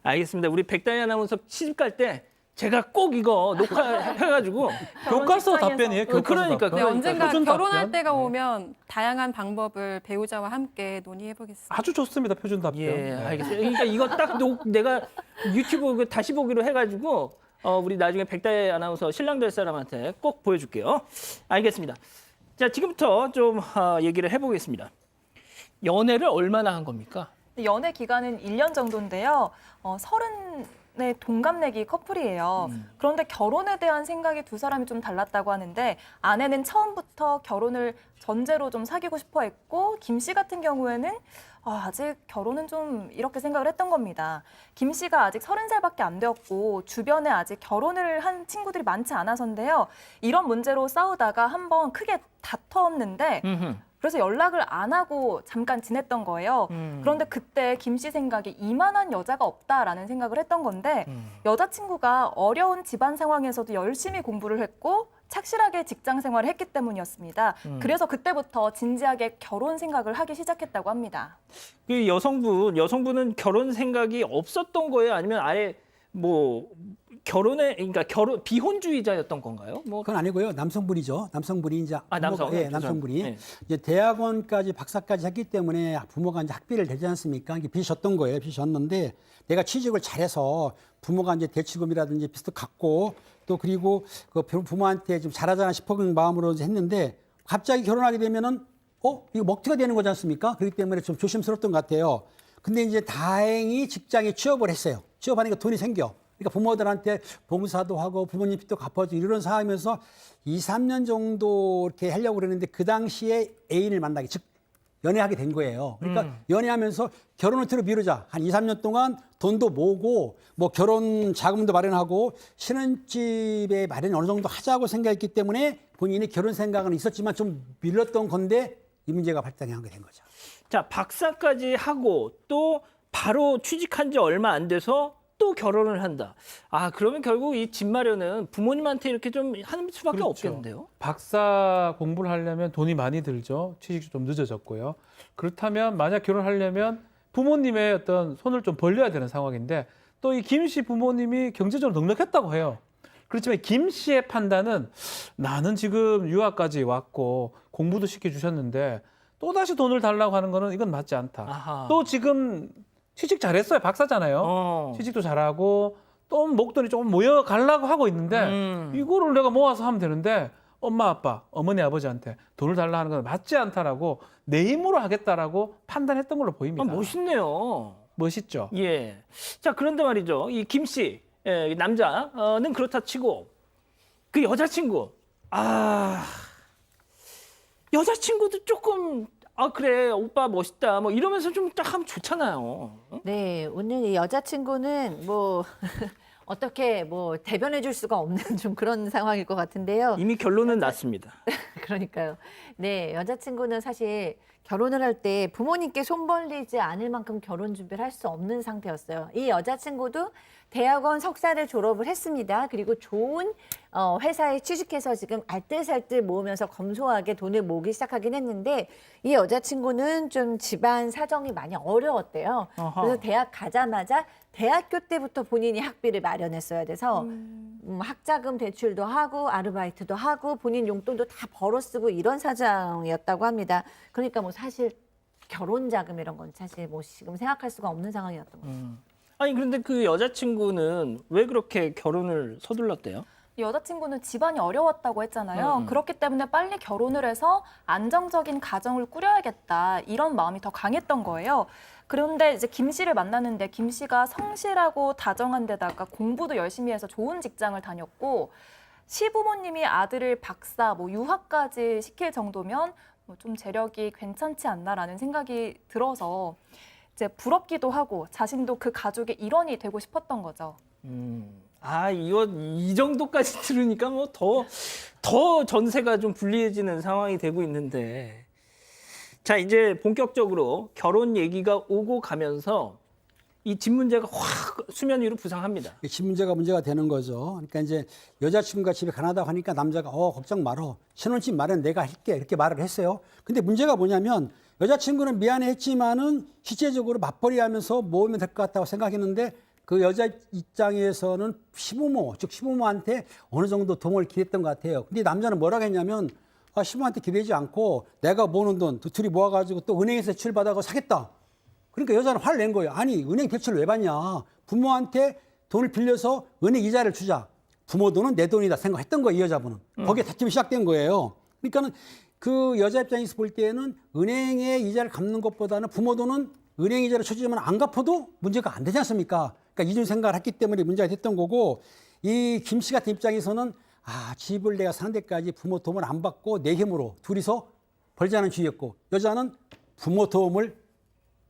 B: 알겠습니다. 우리 백다희 아나운서 시집 갈 때 제가 꼭 이거 녹화해가지고
C: 교과서
E: 직장에서.
C: 답변이에요. 교과서
B: 그러니까,
C: 답변.
K: 네, 언젠가
C: 표준
K: 결혼할
C: 답변.
K: 때가
C: 네.
K: 오면 다양한 방법을 배우자와 함께 논의해 보겠습니다.
C: 아주 좋습니다. 표준 답변.
B: 예,
C: 네.
B: 알겠어요. 그러니까 이거 딱 내가 유튜브 그 다시 보기로 해가지고 우리 나중에 백다희 아나운서 신랑 될 사람한테 꼭 보여줄게요. 알겠습니다. 자, 지금부터 좀 얘기를 해보겠습니다. 연애를 얼마나 한 겁니까?
E: 연애 기간은 1년 정도인데요. 30의 동갑내기 커플이에요. 그런데 결혼에 대한 생각이 두 사람이 좀 달랐다고 하는데 아내는 처음부터 결혼을 전제로 좀 사귀고 싶어 했고 김 씨 같은 경우에는 아직 결혼은 좀 이렇게 생각을 했던 겁니다. 김 씨가 아직 30살밖에 안 되었고 주변에 아직 결혼을 한 친구들이 많지 않아서인데요. 이런 문제로 싸우다가 한번 크게 다퉜는데 그래서 연락을 안 하고 잠깐 지냈던 거예요. 그런데 그때 김 씨 생각이 이만한 여자가 없다라는 생각을 했던 건데 여자친구가 어려운 집안 상황에서도 열심히 공부를 했고 착실하게 직장 생활을 했기 때문이었습니다. 그래서 그때부터 진지하게 결혼 생각을 하기 시작했다고 합니다.
B: 그 여성분은 결혼 생각이 없었던 거예요? 아니면 아예 뭐 그러니까 비혼주의자였던 건가요? 뭐
D: 그건 아니고요. 남성분이죠. 남성분이 이제
B: 남성.
D: 예, 남성분이
B: 네.
D: 이제 대학원까지 박사까지 했기 때문에 부모가 이제 학비를 대지 않습니까? 이게 빚이 졌던 거예요. 빚이 졌는데 내가 취직을 잘해서 부모가 이제 대출금이라든지 빚도 갚고 또 그리고 그 부모한테 좀 잘하자 싶은 마음으로 이제 했는데 갑자기 결혼하게 되면은 이거 먹튀가 되는 거지 않습니까? 그렇기 때문에 좀 조심스러웠던 것 같아요. 근데 이제 다행히 직장에 취업을 했어요. 취업하니까 돈이 생겨. 그러니까 부모들한테 봉사도 하고 부모님 빚도 갚아주고 이런 상황이면서 2, 3년 정도 이렇게 하려고 그랬는데 그 당시에 애인을 만나게, 즉 연애하게 된 거예요. 그러니까 연애하면서 결혼을 뒤로 미루자. 한 2, 3년 동안 돈도 모으고 뭐 결혼 자금도 마련하고 신혼집의 마련이 어느 정도 하자고 생각했기 때문에 본인이 결혼 생각은 있었지만 좀 밀렸던 건데 이 문제가 발생하게 된 거죠.
B: 자, 박사까지 하고 또 바로 취직한 지 얼마 안 돼서 또 결혼을 한다. 그러면 결국 이 집 마련은 부모님한테 이렇게 좀 하는 수밖에
C: 그렇죠.
B: 없겠는데요?
C: 박사 공부를 하려면 돈이 많이 들죠. 취직이 좀 늦어졌고요. 그렇다면 만약 결혼하려면 부모님의 어떤 손을 좀 벌려야 되는 상황인데 또 이 김 씨 부모님이 경제적으로 넉넉했다고 해요. 그렇지만 김 씨의 판단은 나는 지금 유학까지 왔고 공부도 시켜주셨는데 또다시 돈을 달라고 하는 거는 이건 맞지 않다.
B: 아하.
C: 또 지금 취직 잘했어요. 박사잖아요. 취직도 잘하고 또 목돈이 조금 모여가려고 하고 있는데 이거를 내가 모아서 하면 되는데 엄마, 아빠, 어머니, 아버지한테 돈을 달라 하는 건 맞지 않다라고 내 힘으로 하겠다라고 판단했던 걸로 보입니다.
B: 멋있네요.
C: 멋있죠?
B: 예. 자, 그런데 말이죠. 이 김 씨, 남자는 그렇다 치고 그 여자친구, 여자친구도 조금 그래 오빠 멋있다 뭐 이러면서 좀 딱 하면 좋잖아요.
F: 네, 오늘 이 여자친구는 뭐 어떻게 뭐 대변해 줄 수가 없는 좀 그런 상황일 것 같은데요.
B: 이미 결론은 났습니다.
F: 그러니까요. 네, 여자친구는 사실 결혼을 할 때 부모님께 손 벌리지 않을 만큼 결혼 준비를 할 수 없는 상태였어요. 이 여자친구도 대학원 석사를 졸업을 했습니다. 그리고 좋은 회사에 취직해서 지금 알뜰살뜰 모으면서 검소하게 돈을 모으기 시작하긴 했는데 이 여자친구는 좀 집안 사정이 많이 어려웠대요.
B: 어허.
F: 그래서 대학 가자마자 대학교 때부터 본인이 학비를 마련했어야 돼서 학자금 대출도 하고 아르바이트도 하고 본인 용돈도 다 벌어 쓰고 이런 사정이었다고 합니다. 그러니까 뭐 사실 결혼 자금 이런 건 사실 뭐 지금 생각할 수가 없는 상황이었던 거죠.
B: 아니 그런데 그 여자친구는 왜 그렇게 결혼을 서둘렀대요?
E: 여자친구는 집안이 어려웠다고 했잖아요. 그렇기 때문에 빨리 결혼을 해서 안정적인 가정을 꾸려야겠다 이런 마음이 더 강했던 거예요. 그런데 이제 김 씨를 만났는데 김 씨가 성실하고 다정한 데다가 공부도 열심히 해서 좋은 직장을 다녔고 시부모님이 아들을 박사, 뭐 유학까지 시킬 정도면 뭐 좀 재력이 괜찮지 않나라는 생각이 들어서 이제 부럽기도 하고 자신도 그 가족의 일원이 되고 싶었던 거죠.
B: 이거 이 정도까지 들으니까 뭐 더 전세가 좀 불리해지는 상황이 되고 있는데 자 이제 본격적으로 결혼 얘기가 오고 가면서 이 집 문제가 확 수면 위로 부상합니다.
D: 집 문제가 되는 거죠. 그러니까 이제 여자친구가 집에 가난하다고 하니까 남자가 걱정 말어. 신혼집 마련 내가 할게. 이렇게 말을 했어요. 근데 문제가 뭐냐면 여자친구는 미안해 했지만은 실제적으로 맞벌이 하면서 모으면 될 것 같다고 생각했는데 그 여자 입장에서는 시부모, 즉 시부모한테 어느 정도 도움을 기댔던 것 같아요. 근데 남자는 뭐라고 했냐면 시부모한테 기대지 않고 내가 모으는 돈 둘이 모아가지고 또 은행에서 대출받아서 사겠다. 그러니까 여자는 화를 낸 거예요. 아니 은행 대출을 왜 받냐. 부모한테 돈을 빌려서 은행 이자를 주자. 부모 돈은 내 돈이다 생각했던 거예요. 이 여자분은. 거기에 다툼이 시작된 거예요. 그러니까는 그 여자 입장에서 볼 때는 은행의 이자를 갚는 것보다는 부모 돈은 은행 이자를 쳐주지만 안 갚아도 문제가 안 되지 않습니까? 그러니까 이중 생각을 했기 때문에 문제가 됐던 거고 이 김 씨 같은 입장에서는 집을 내가 사는 데까지 부모 도움을 안 받고 내 힘으로 둘이서 벌자는 주의였고 여자는 부모 도움을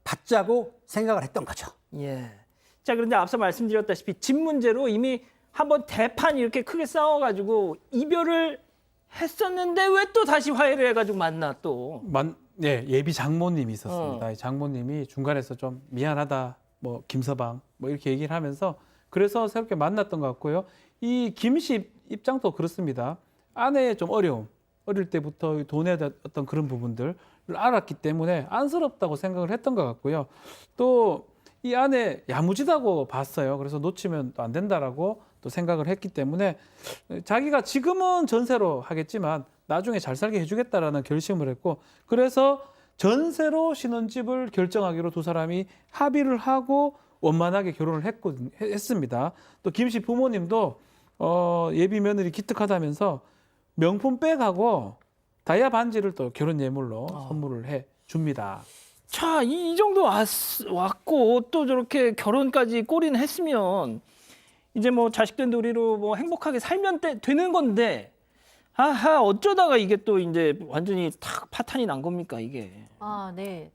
D: 받자고 생각을 했던 거죠.
B: 예. 자, 그런데 앞서 말씀드렸다시피 집 문제로 이미 한번 대판 이렇게 크게 싸워가지고 이별을 했었는데 왜 또 다시 화해를 해가지고 만나 또.
C: 예비 장모님이 있었습니다. 이 장모님이 중간에서 좀 미안하다, 뭐 김서방 뭐 이렇게 얘기를 하면서 그래서 새롭게 만났던 것 같고요. 이 김 씨 입장도 그렇습니다. 아내의 좀 어릴 때부터 돈에 대한 어떤 그런 부분들을 알았기 때문에 안쓰럽다고 생각을 했던 것 같고요. 또 이 아내 야무지다고 봤어요. 그래서 놓치면 또 안 된다라고 또 생각을 했기 때문에 자기가 지금은 전세로 하겠지만 나중에 잘 살게 해주겠다라는 결심을 했고 그래서 전세로 신혼집을 결정하기로 두 사람이 합의를 하고 원만하게 결혼을 했습니다. 또 김 씨 부모님도 예비 며느리 기특하다면서 명품 백하고 다이아 반지를 또 결혼 예물로 선물을 해 줍니다.
B: 자, 이 정도 왔고 또 저렇게 결혼까지 꼬리는 했으면 이제 뭐 자식들 놀이로 뭐 행복하게 살면 되는 건데 어쩌다가 이게 또 이제 완전히 탁 파탄이 난 겁니까 이게.
F: 네.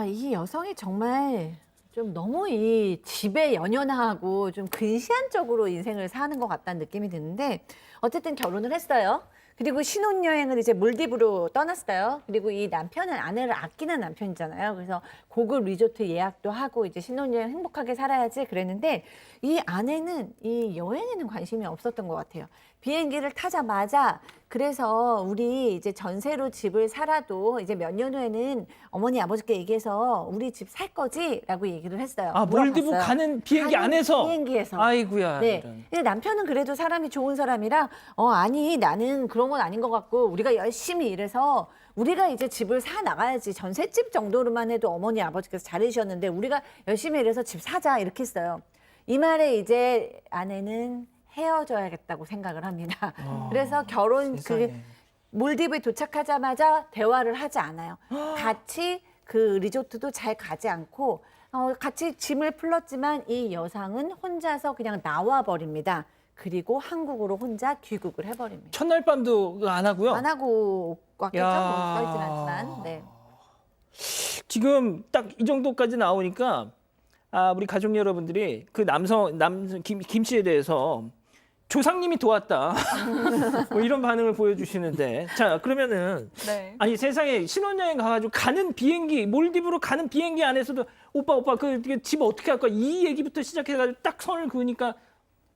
F: 이 여성이 정말 좀 너무 이 집에 연연하고 좀 근시안적으로 인생을 사는 것 같다는 느낌이 드는데 어쨌든 결혼을 했어요. 그리고 신혼여행을 이제 몰디브로 떠났어요. 그리고 이 남편은 아내를 아끼는 남편이잖아요. 그래서 고급 리조트 예약도 하고 이제 신혼여행 행복하게 살아야지 그랬는데 이 아내는 이 여행에는 관심이 없었던 것 같아요. 비행기를 타자마자 그래서 우리 이제 전세로 집을 살아도 이제 몇 년 후에는 어머니 아버지께 얘기해서 우리 집 살 거지라고 얘기를 했어요.
B: 몰디브
F: 물어봤어요.
B: 가는 비행기 안에서.
F: 비행기에서.
B: 아이고야.
F: 네.
B: 이런.
F: 근데 남편은 그래도 사람이 좋은 사람이라 아니 나는 그런 건 아닌 것 같고 우리가 열심히 일해서 우리가 이제 집을 사 나가야지 전셋집 정도로만 해도 어머니 아버지께서 잘해주셨는데 우리가 열심히 일해서 집 사자 이렇게 했어요. 이 말에 이제 아내는 헤어져야겠다고 생각을 합니다. 그래서 몰디브에 도착하자마자 대화를 하지 않아요. 같이 그 리조트도 잘 가지 않고 같이 짐을 풀었지만 이 여성은 혼자서 그냥 나와버립니다. 그리고 한국으로 혼자 귀국을 해버립니다.
B: 첫날 밤도 안 하고요.
F: 안 하고 왔겠죠?
B: 야.
F: 뭐 써있진 않지만. 네.
B: 지금 딱 이 정도까지 나오니까 우리 가족 여러분들이 그 김 씨에 대해서 조상님이 도왔다. 뭐 이런 반응을 보여주시는데 자 그러면은
E: 네.
B: 아니 세상에 신혼여행 가가지고 가는 비행기 몰디브로 가는 비행기 안에서도 오빠 그 집 어떻게 할 거야 이 얘기부터 시작해가지고 딱 선을 그으니까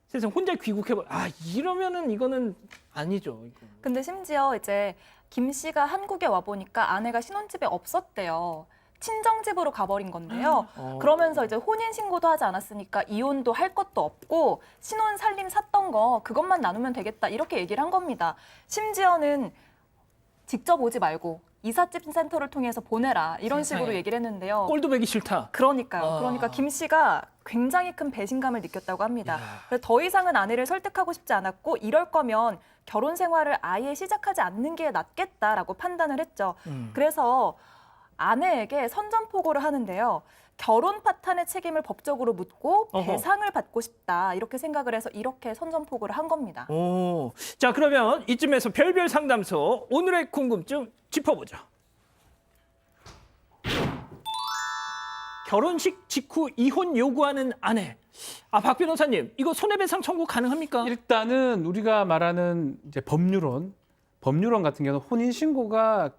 B: 세상 혼자 귀국해버려. 이러면은 이거는 아니죠. 이거.
E: 근데 심지어 이제 김 씨가 한국에 와 보니까 아내가 신혼집에 없었대요. 친정집으로 가버린 건데요. 그러면서 이제 혼인 신고도 하지 않았으니까 이혼도 할 것도 없고 신혼 살림 샀던 거 그것만 나누면 되겠다 이렇게 얘기를 한 겁니다. 심지어는 직접 오지 말고 이삿짐 센터를 통해서 보내라 이런
B: 세상에.
E: 식으로 얘기를 했는데요.
B: 꼴도 보기 싫다.
E: 그러니까요. 그러니까 김 씨가 굉장히 큰 배신감을 느꼈다고 합니다. 그래서 더 이상은 아내를 설득하고 싶지 않았고 이럴 거면 결혼 생활을 아예 시작하지 않는 게 낫겠다라고 판단을 했죠. 그래서 아내에게 선전포고를 하는데요. 결혼 파탄의 책임을 법적으로 묻고 배상을 받고 싶다 이렇게 생각을 해서 이렇게 선전포고를 한 겁니다.
B: 자 그러면 이쯤에서 별별 상담소 오늘의 궁금증 짚어보죠. 결혼식 직후 이혼 요구하는 아내. 박 변호사님, 이거 손해배상 청구 가능합니까?
C: 일단은 우리가 말하는 이제 법률론 같은 경우는 혼인 신고가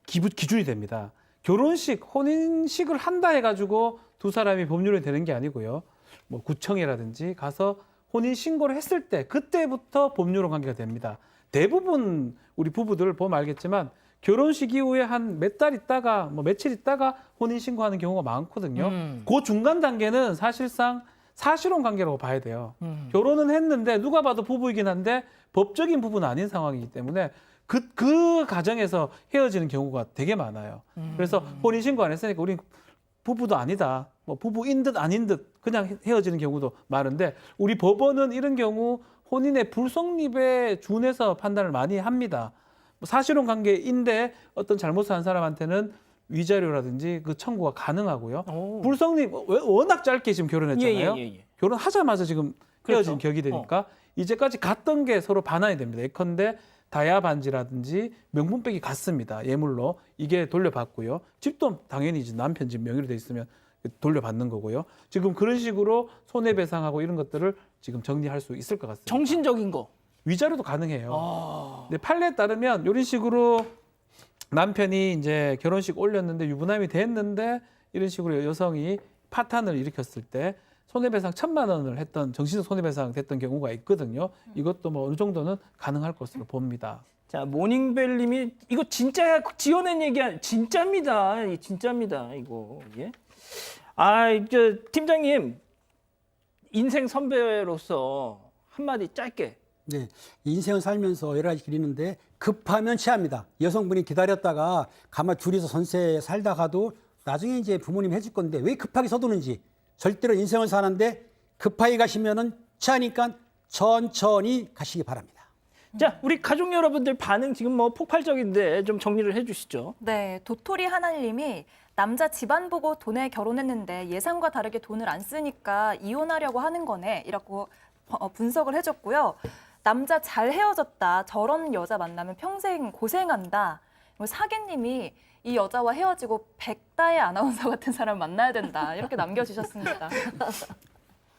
C: 기준이 됩니다. 혼인식을 한다 해가지고 두 사람이 법률이 되는 게 아니고요. 뭐 구청이라든지 가서 혼인 신고를 했을 때 그때부터 법률혼 관계가 됩니다. 대부분 우리 부부들 보면 알겠지만 결혼식 이후에 한 몇 달 있다가 뭐 며칠 있다가 혼인 신고하는 경우가 많거든요. 그 중간 단계는 사실상 사실혼 관계라고 봐야 돼요. 결혼은 했는데 누가 봐도 부부이긴 한데 법적인 부부는 아닌 상황이기 때문에 그 과정에서 헤어지는 경우가 되게 많아요. 그래서 혼인 신고 안 했으니까 우린 부부도 아니다. 뭐 부부인 듯 아닌 듯 그냥 헤어지는 경우도 많은데 우리 법원은 이런 경우 혼인의 불성립에 준해서 판단을 많이 합니다. 사실혼 관계인데 어떤 잘못을 한 사람한테는 위자료라든지 그 청구가 가능하고요. 불성립 워낙 짧게 지금 결혼했잖아요. 결혼하자마자 지금 헤어진 격이 되니까 이제까지 갔던 게 서로 반환이 됩니다. 예컨대 다야 반지라든지 명분백이 같습니다. 예물로 이게 돌려받고요. 집도 당연히 이제 남편 집 명의로 돼 있으면 돌려받는 거고요. 지금 그런 식으로 손해배상하고 이런 것들을 지금 정리할 수 있을 것 같습니다.
B: 정신적인 거.
C: 위자료도 가능해요. 근데 판례에 따르면 이런 식으로 남편이 이제 결혼식 올렸는데 유부남이 됐는데 이런 식으로 여성이 파탄을 일으켰을 때 손해배상 1,000만 원을 했던 정신적 손해배상 됐던 경우가 있거든요. 이것도 뭐 어느 정도는 가능할 것으로 봅니다.
B: 자, 모닝벨님이 이거 진짜야 지어낸 얘기 아니 진짜입니다. 진짜입니다. 이거. 예? 저 팀장님 인생 선배로서 한마디 짧게.
D: 네, 인생을 살면서 여러 가지 길이는데 급하면 취합니다. 여성분이 기다렸다가 가만 둘이서 전세 살다가도 나중에 이제 부모님 해줄 건데 왜 급하게 서두는지 절대로 인생을 사는데 급하게 가시면은 취하니까 천천히 가시기 바랍니다.
B: 자, 우리 가족 여러분들 반응 지금 뭐 폭발적인데 좀 정리를 해주시죠.
E: 네, 도토리 하나님이 남자 집안 보고 돈에 결혼했는데 예상과 다르게 돈을 안 쓰니까 이혼하려고 하는 거네 이라고 분석을 해줬고요. 남자 잘 헤어졌다. 저런 여자 만나면 평생 고생한다. 사계님이 이 여자와 헤어지고 백다의 아나운서 같은 사람 만나야 된다. 이렇게 남겨주셨습니다.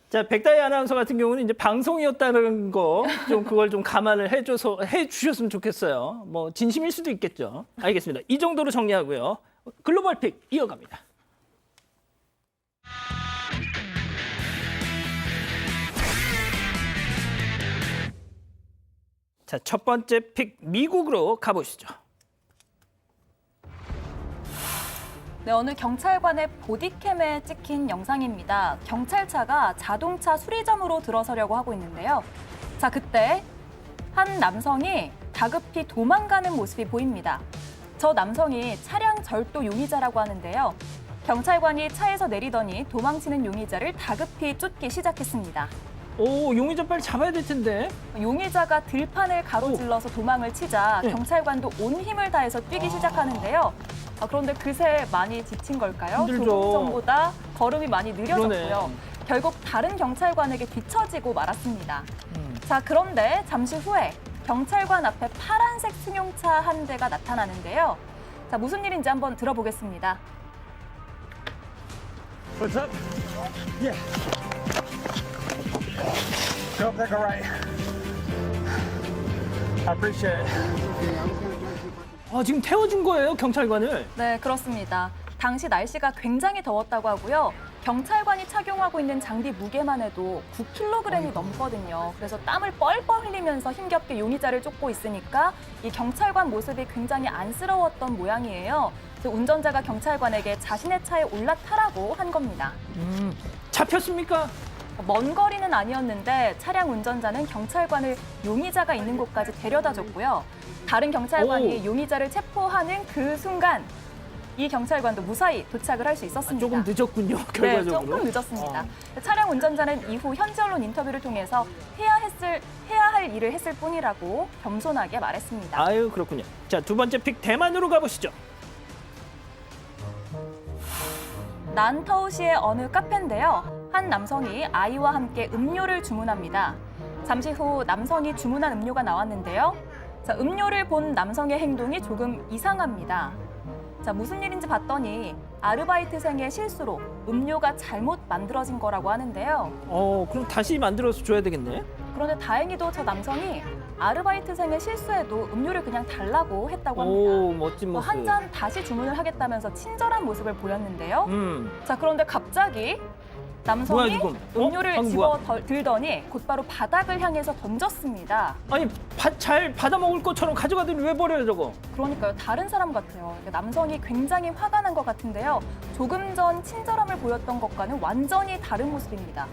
B: 자, 백다희 아나운서 같은 경우는 이제 방송이었다는 거 좀 그걸 좀 감안을 해주셨으면 좋겠어요. 뭐 진심일 수도 있겠죠. 알겠습니다. 이 정도로 정리하고요. 글로벌 픽 이어갑니다. 자, 첫 번째 픽 미국으로 가보시죠.
E: 네, 어느 경찰관의 보디캠에 찍힌 영상입니다. 경찰차가 자동차 수리점으로 들어서려고 하고 있는데요. 자, 그때 한 남성이 다급히 도망가는 모습이 보입니다. 저 남성이 차량 절도 용의자라고 하는데요. 경찰관이 차에서 내리더니 도망치는 용의자를 다급히 쫓기 시작했습니다.
B: 오, 용의자 빨리 잡아야 될 텐데.
E: 용의자가 들판을 가로질러서 도망을 치자 경찰관도 온 힘을 다해서 뛰기 시작하는데요. 그런데 그새 많이 지친 걸까요?
B: 힘들죠.
E: 조금 전보다 걸음이 많이 느려졌고요.
B: 그러네.
E: 결국 다른 경찰관에게 뒤처지고 말았습니다. 자, 그런데 잠시 후에 경찰관 앞에 파란색 승용차 한 대가 나타나는데요. 자, 무슨 일인지 한번 들어보겠습니다.
J: What's up? Yeah. Nope, that's all right. I appreciate it.
B: 지금 태워준 거예요, 경찰관을.
E: 네, 그렇습니다. 당시 날씨가 굉장히 더웠다고 하고요. 경찰관이 착용하고 있는 장비 무게만 해도 9kg이 넘거든요. 그래서 땀을 뻘뻘 흘리면서 힘겹게 용의자를 쫓고 있으니까 이 경찰관 모습이 굉장히 안쓰러웠던 모양이에요. 그래서 운전자가 경찰관에게 자신의 차에 올라타라고 한 겁니다.
B: 잡혔습니까?
E: 먼 거리는 아니었는데 차량 운전자는 경찰관을 용의자가 있는 곳까지 데려다 줬고요. 다른 경찰관이 용의자를 체포하는 그 순간 이 경찰관도 무사히 도착을 할 수 있었습니다.
B: 조금 늦었군요, 결과적으로.
E: 네, 조금 늦었습니다. 차량 운전자는 이후 현지 언론 인터뷰를 통해서 해야 할 일을 했을 뿐이라고 겸손하게 말했습니다.
B: 아유, 그렇군요. 자, 두 번째 픽 대만으로 가보시죠.
E: 난터우시의 어느 카페인데요. 한 남성이 아이와 함께 음료를 주문합니다. 잠시 후 남성이 주문한 음료가 나왔는데요. 자, 음료를 본 남성의 행동이 조금 이상합니다. 자, 무슨 일인지 봤더니 아르바이트생의 실수로 음료가 잘못 만들어진 거라고 하는데요.
B: 그럼 다시 만들어서 줘야 되겠네.
E: 그런데 다행히도 저 남성이 아르바이트생의 실수에도 음료를 그냥 달라고 했다고 합니다.
B: 오, 멋진 모습.
E: 한 잔 다시 주문을 하겠다면서 친절한 모습을 보였는데요. 자, 그런데 갑자기 남성이
B: 뭐야, 지금?
E: 음료를
B: 방금
E: 집어 들더니 곧바로 바닥을 향해서 던졌습니다.
B: 아니, 잘 받아 먹을 것처럼 가져가더니 왜 버려요, 저거?
E: 그러니까요, 다른 사람 같아요. 남성이 굉장히 화가 난 것 같은데요. 조금 전 친절함을 보였던 것과는 완전히 다른 모습입니다.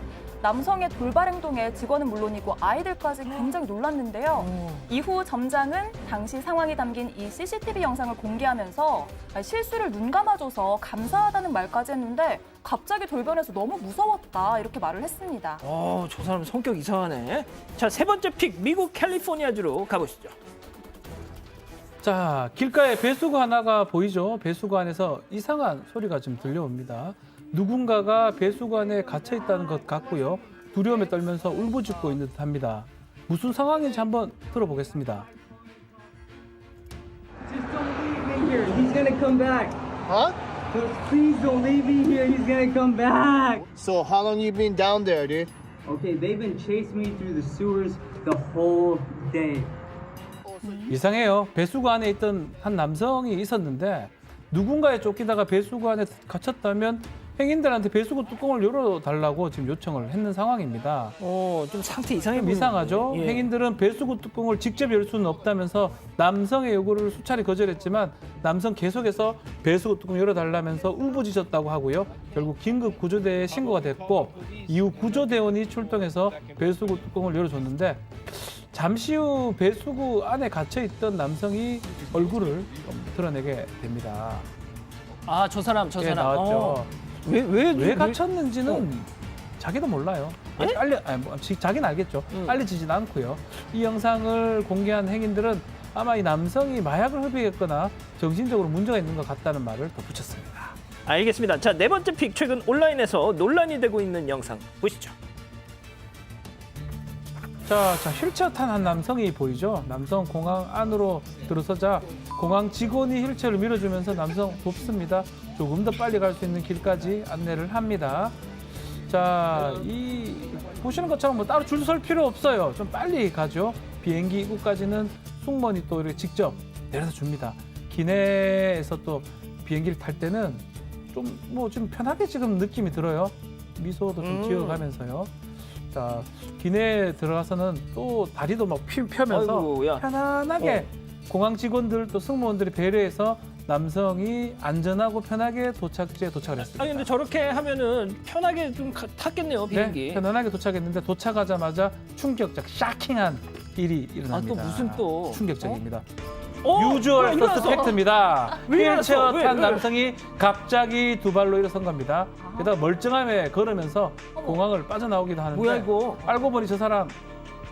E: 남성의 돌발 행동에 직원은 물론이고 아이들까지 굉장히 놀랐는데요. 이후 점장은 당시 상황이 담긴 이 CCTV 영상을 공개하면서 실수를 눈 감아줘서 감사하다는 말까지 했는데 갑자기 돌변해서 너무 무서웠다 이렇게 말을 했습니다.
B: 저 사람 성격 이상하네. 자, 세 번째 픽, 미국 캘리포니아주로 가보시죠.
C: 자, 길가에 배수구 하나가 보이죠? 배수구 안에서 이상한 소리가 좀 들려옵니다. 누군가가 배수구 안에 갇혀 있다는 것 같고요. 두려움에 떨면서 울부짖고 있는 듯합니다. 무슨 상황인지 한번 들어보겠습니다.
L: Just don't leave me here. He's gonna come back.
M: Huh?
L: Just please don't leave me here. He's gonna come back.
M: So how long you been down there, dude?
L: Okay, they've been chasing me through the sewers the whole day.
C: 이상해요. 배수구 안에 있던 한 남성이 있었는데 누군가에 쫓기다가 배수구 안에 갇혔다면 행인들한테 배수구 뚜껑을 열어달라고 지금 요청을 했는 상황입니다.
B: 좀 상태 이상해 보이는데.
C: 이상하죠?
B: 예.
C: 행인들은 배수구 뚜껑을 직접 열 수는 없다면서 남성의 요구를 수차례 거절했지만 남성 계속해서 배수구 뚜껑 열어달라면서 울부짖었다고 하고요. 결국 긴급 구조대에 신고가 됐고 이후 구조대원이 출동해서 배수구 뚜껑을 열어줬는데 잠시 후 배수구 안에 갇혀있던 남성이 얼굴을 좀 드러내게 됩니다.
B: 아, 저 사람.
C: 예, 나왔죠. 왜 갇혔는지는 자기도 몰라요. 아직 자기는 알겠죠. 알려지진 않고요. 이 영상을 공개한 행인들은 아마 이 남성이 마약을 흡입했거나 정신적으로 문제가 있는 것 같다는 말을 덧붙였습니다.
B: 알겠습니다. 자, 네 번째 픽, 최근 온라인에서 논란이 되고 있는 영상 보시죠.
C: 자, 휠체어 탄 한 남성이 보이죠? 남성 공항 안으로 들어서자 공항 직원이 휠체어를 밀어주면서 남성 돕습니다. 조금 더 빨리 갈 수 있는 길까지 안내를 합니다. 자, 이 보시는 것처럼 뭐 따로 줄 설 필요 없어요. 좀 빨리 가죠. 비행기 입구까지는 승무원이 또 이렇게 직접 내려다 줍니다. 기내에서 또 비행기를 탈 때는 좀 편하게 지금 느낌이 들어요. 미소도 좀 지어가면서요. 자, 기내에 들어가서는 또 다리도 막 펴면서
B: 아이고야.
C: 편안하게 공항 직원들 또 승무원들이 배려해서 남성이 안전하고 편하게 도착지에 도착을 했습니다.
B: 아니, 근데 저렇게 하면은 편하게 좀 탔겠네요, 비행기.
C: 네, 편안하게 도착했는데 도착하자마자 충격적 샤킹한 일이 일어납니다.
B: 또 무슨 또
C: 충격적입니다.
B: 뭐야,
C: 유주얼
B: 일어났어.
C: 서스 팩트입니다.
B: 왜 일어났어?
C: 휠체어 탄
B: 왜?
C: 남성이 갑자기 두 발로 일어선 겁니다. 게다가 멀쩡함에 걸으면서 공항을 빠져나오기도 하는데
B: 뭐야, 이거?
C: 알고 보니 저 사람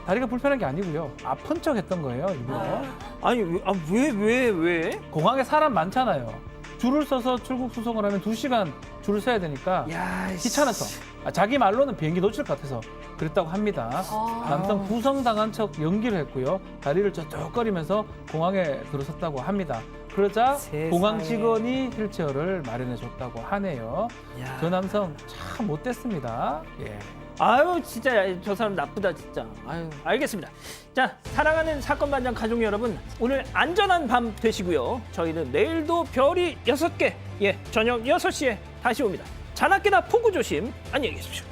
C: 다리가 불편한 게 아니고요. 아픈 척 했던 거예요, 일부러.
B: 아니, 왜?
C: 공항에 사람 많잖아요. 줄을 서서 출국 수송을 하면 2시간 줄을 서야 되니까 귀찮아서. 자기 말로는 비행기 놓칠 것 같아서 그랬다고 합니다. 남성 구성당한 척 연기를 했고요. 다리를 쩍쩍거리면서 공항에 들어섰다고 합니다. 그러자
B: 세상에.
C: 공항 직원이 휠체어를 마련해 줬다고 하네요.
B: 야.
C: 저 남성 참 못됐습니다. 예.
B: 아유, 진짜 저 사람 나쁘다, 진짜. 아유, 알겠습니다. 자, 사랑하는 사건 반장 가족 여러분, 오늘 안전한 밤 되시고요. 저희는 내일도 별이 6개, 저녁 6시에 다시 옵니다. 자나깨나 폭우 조심. 안녕히 계십시오.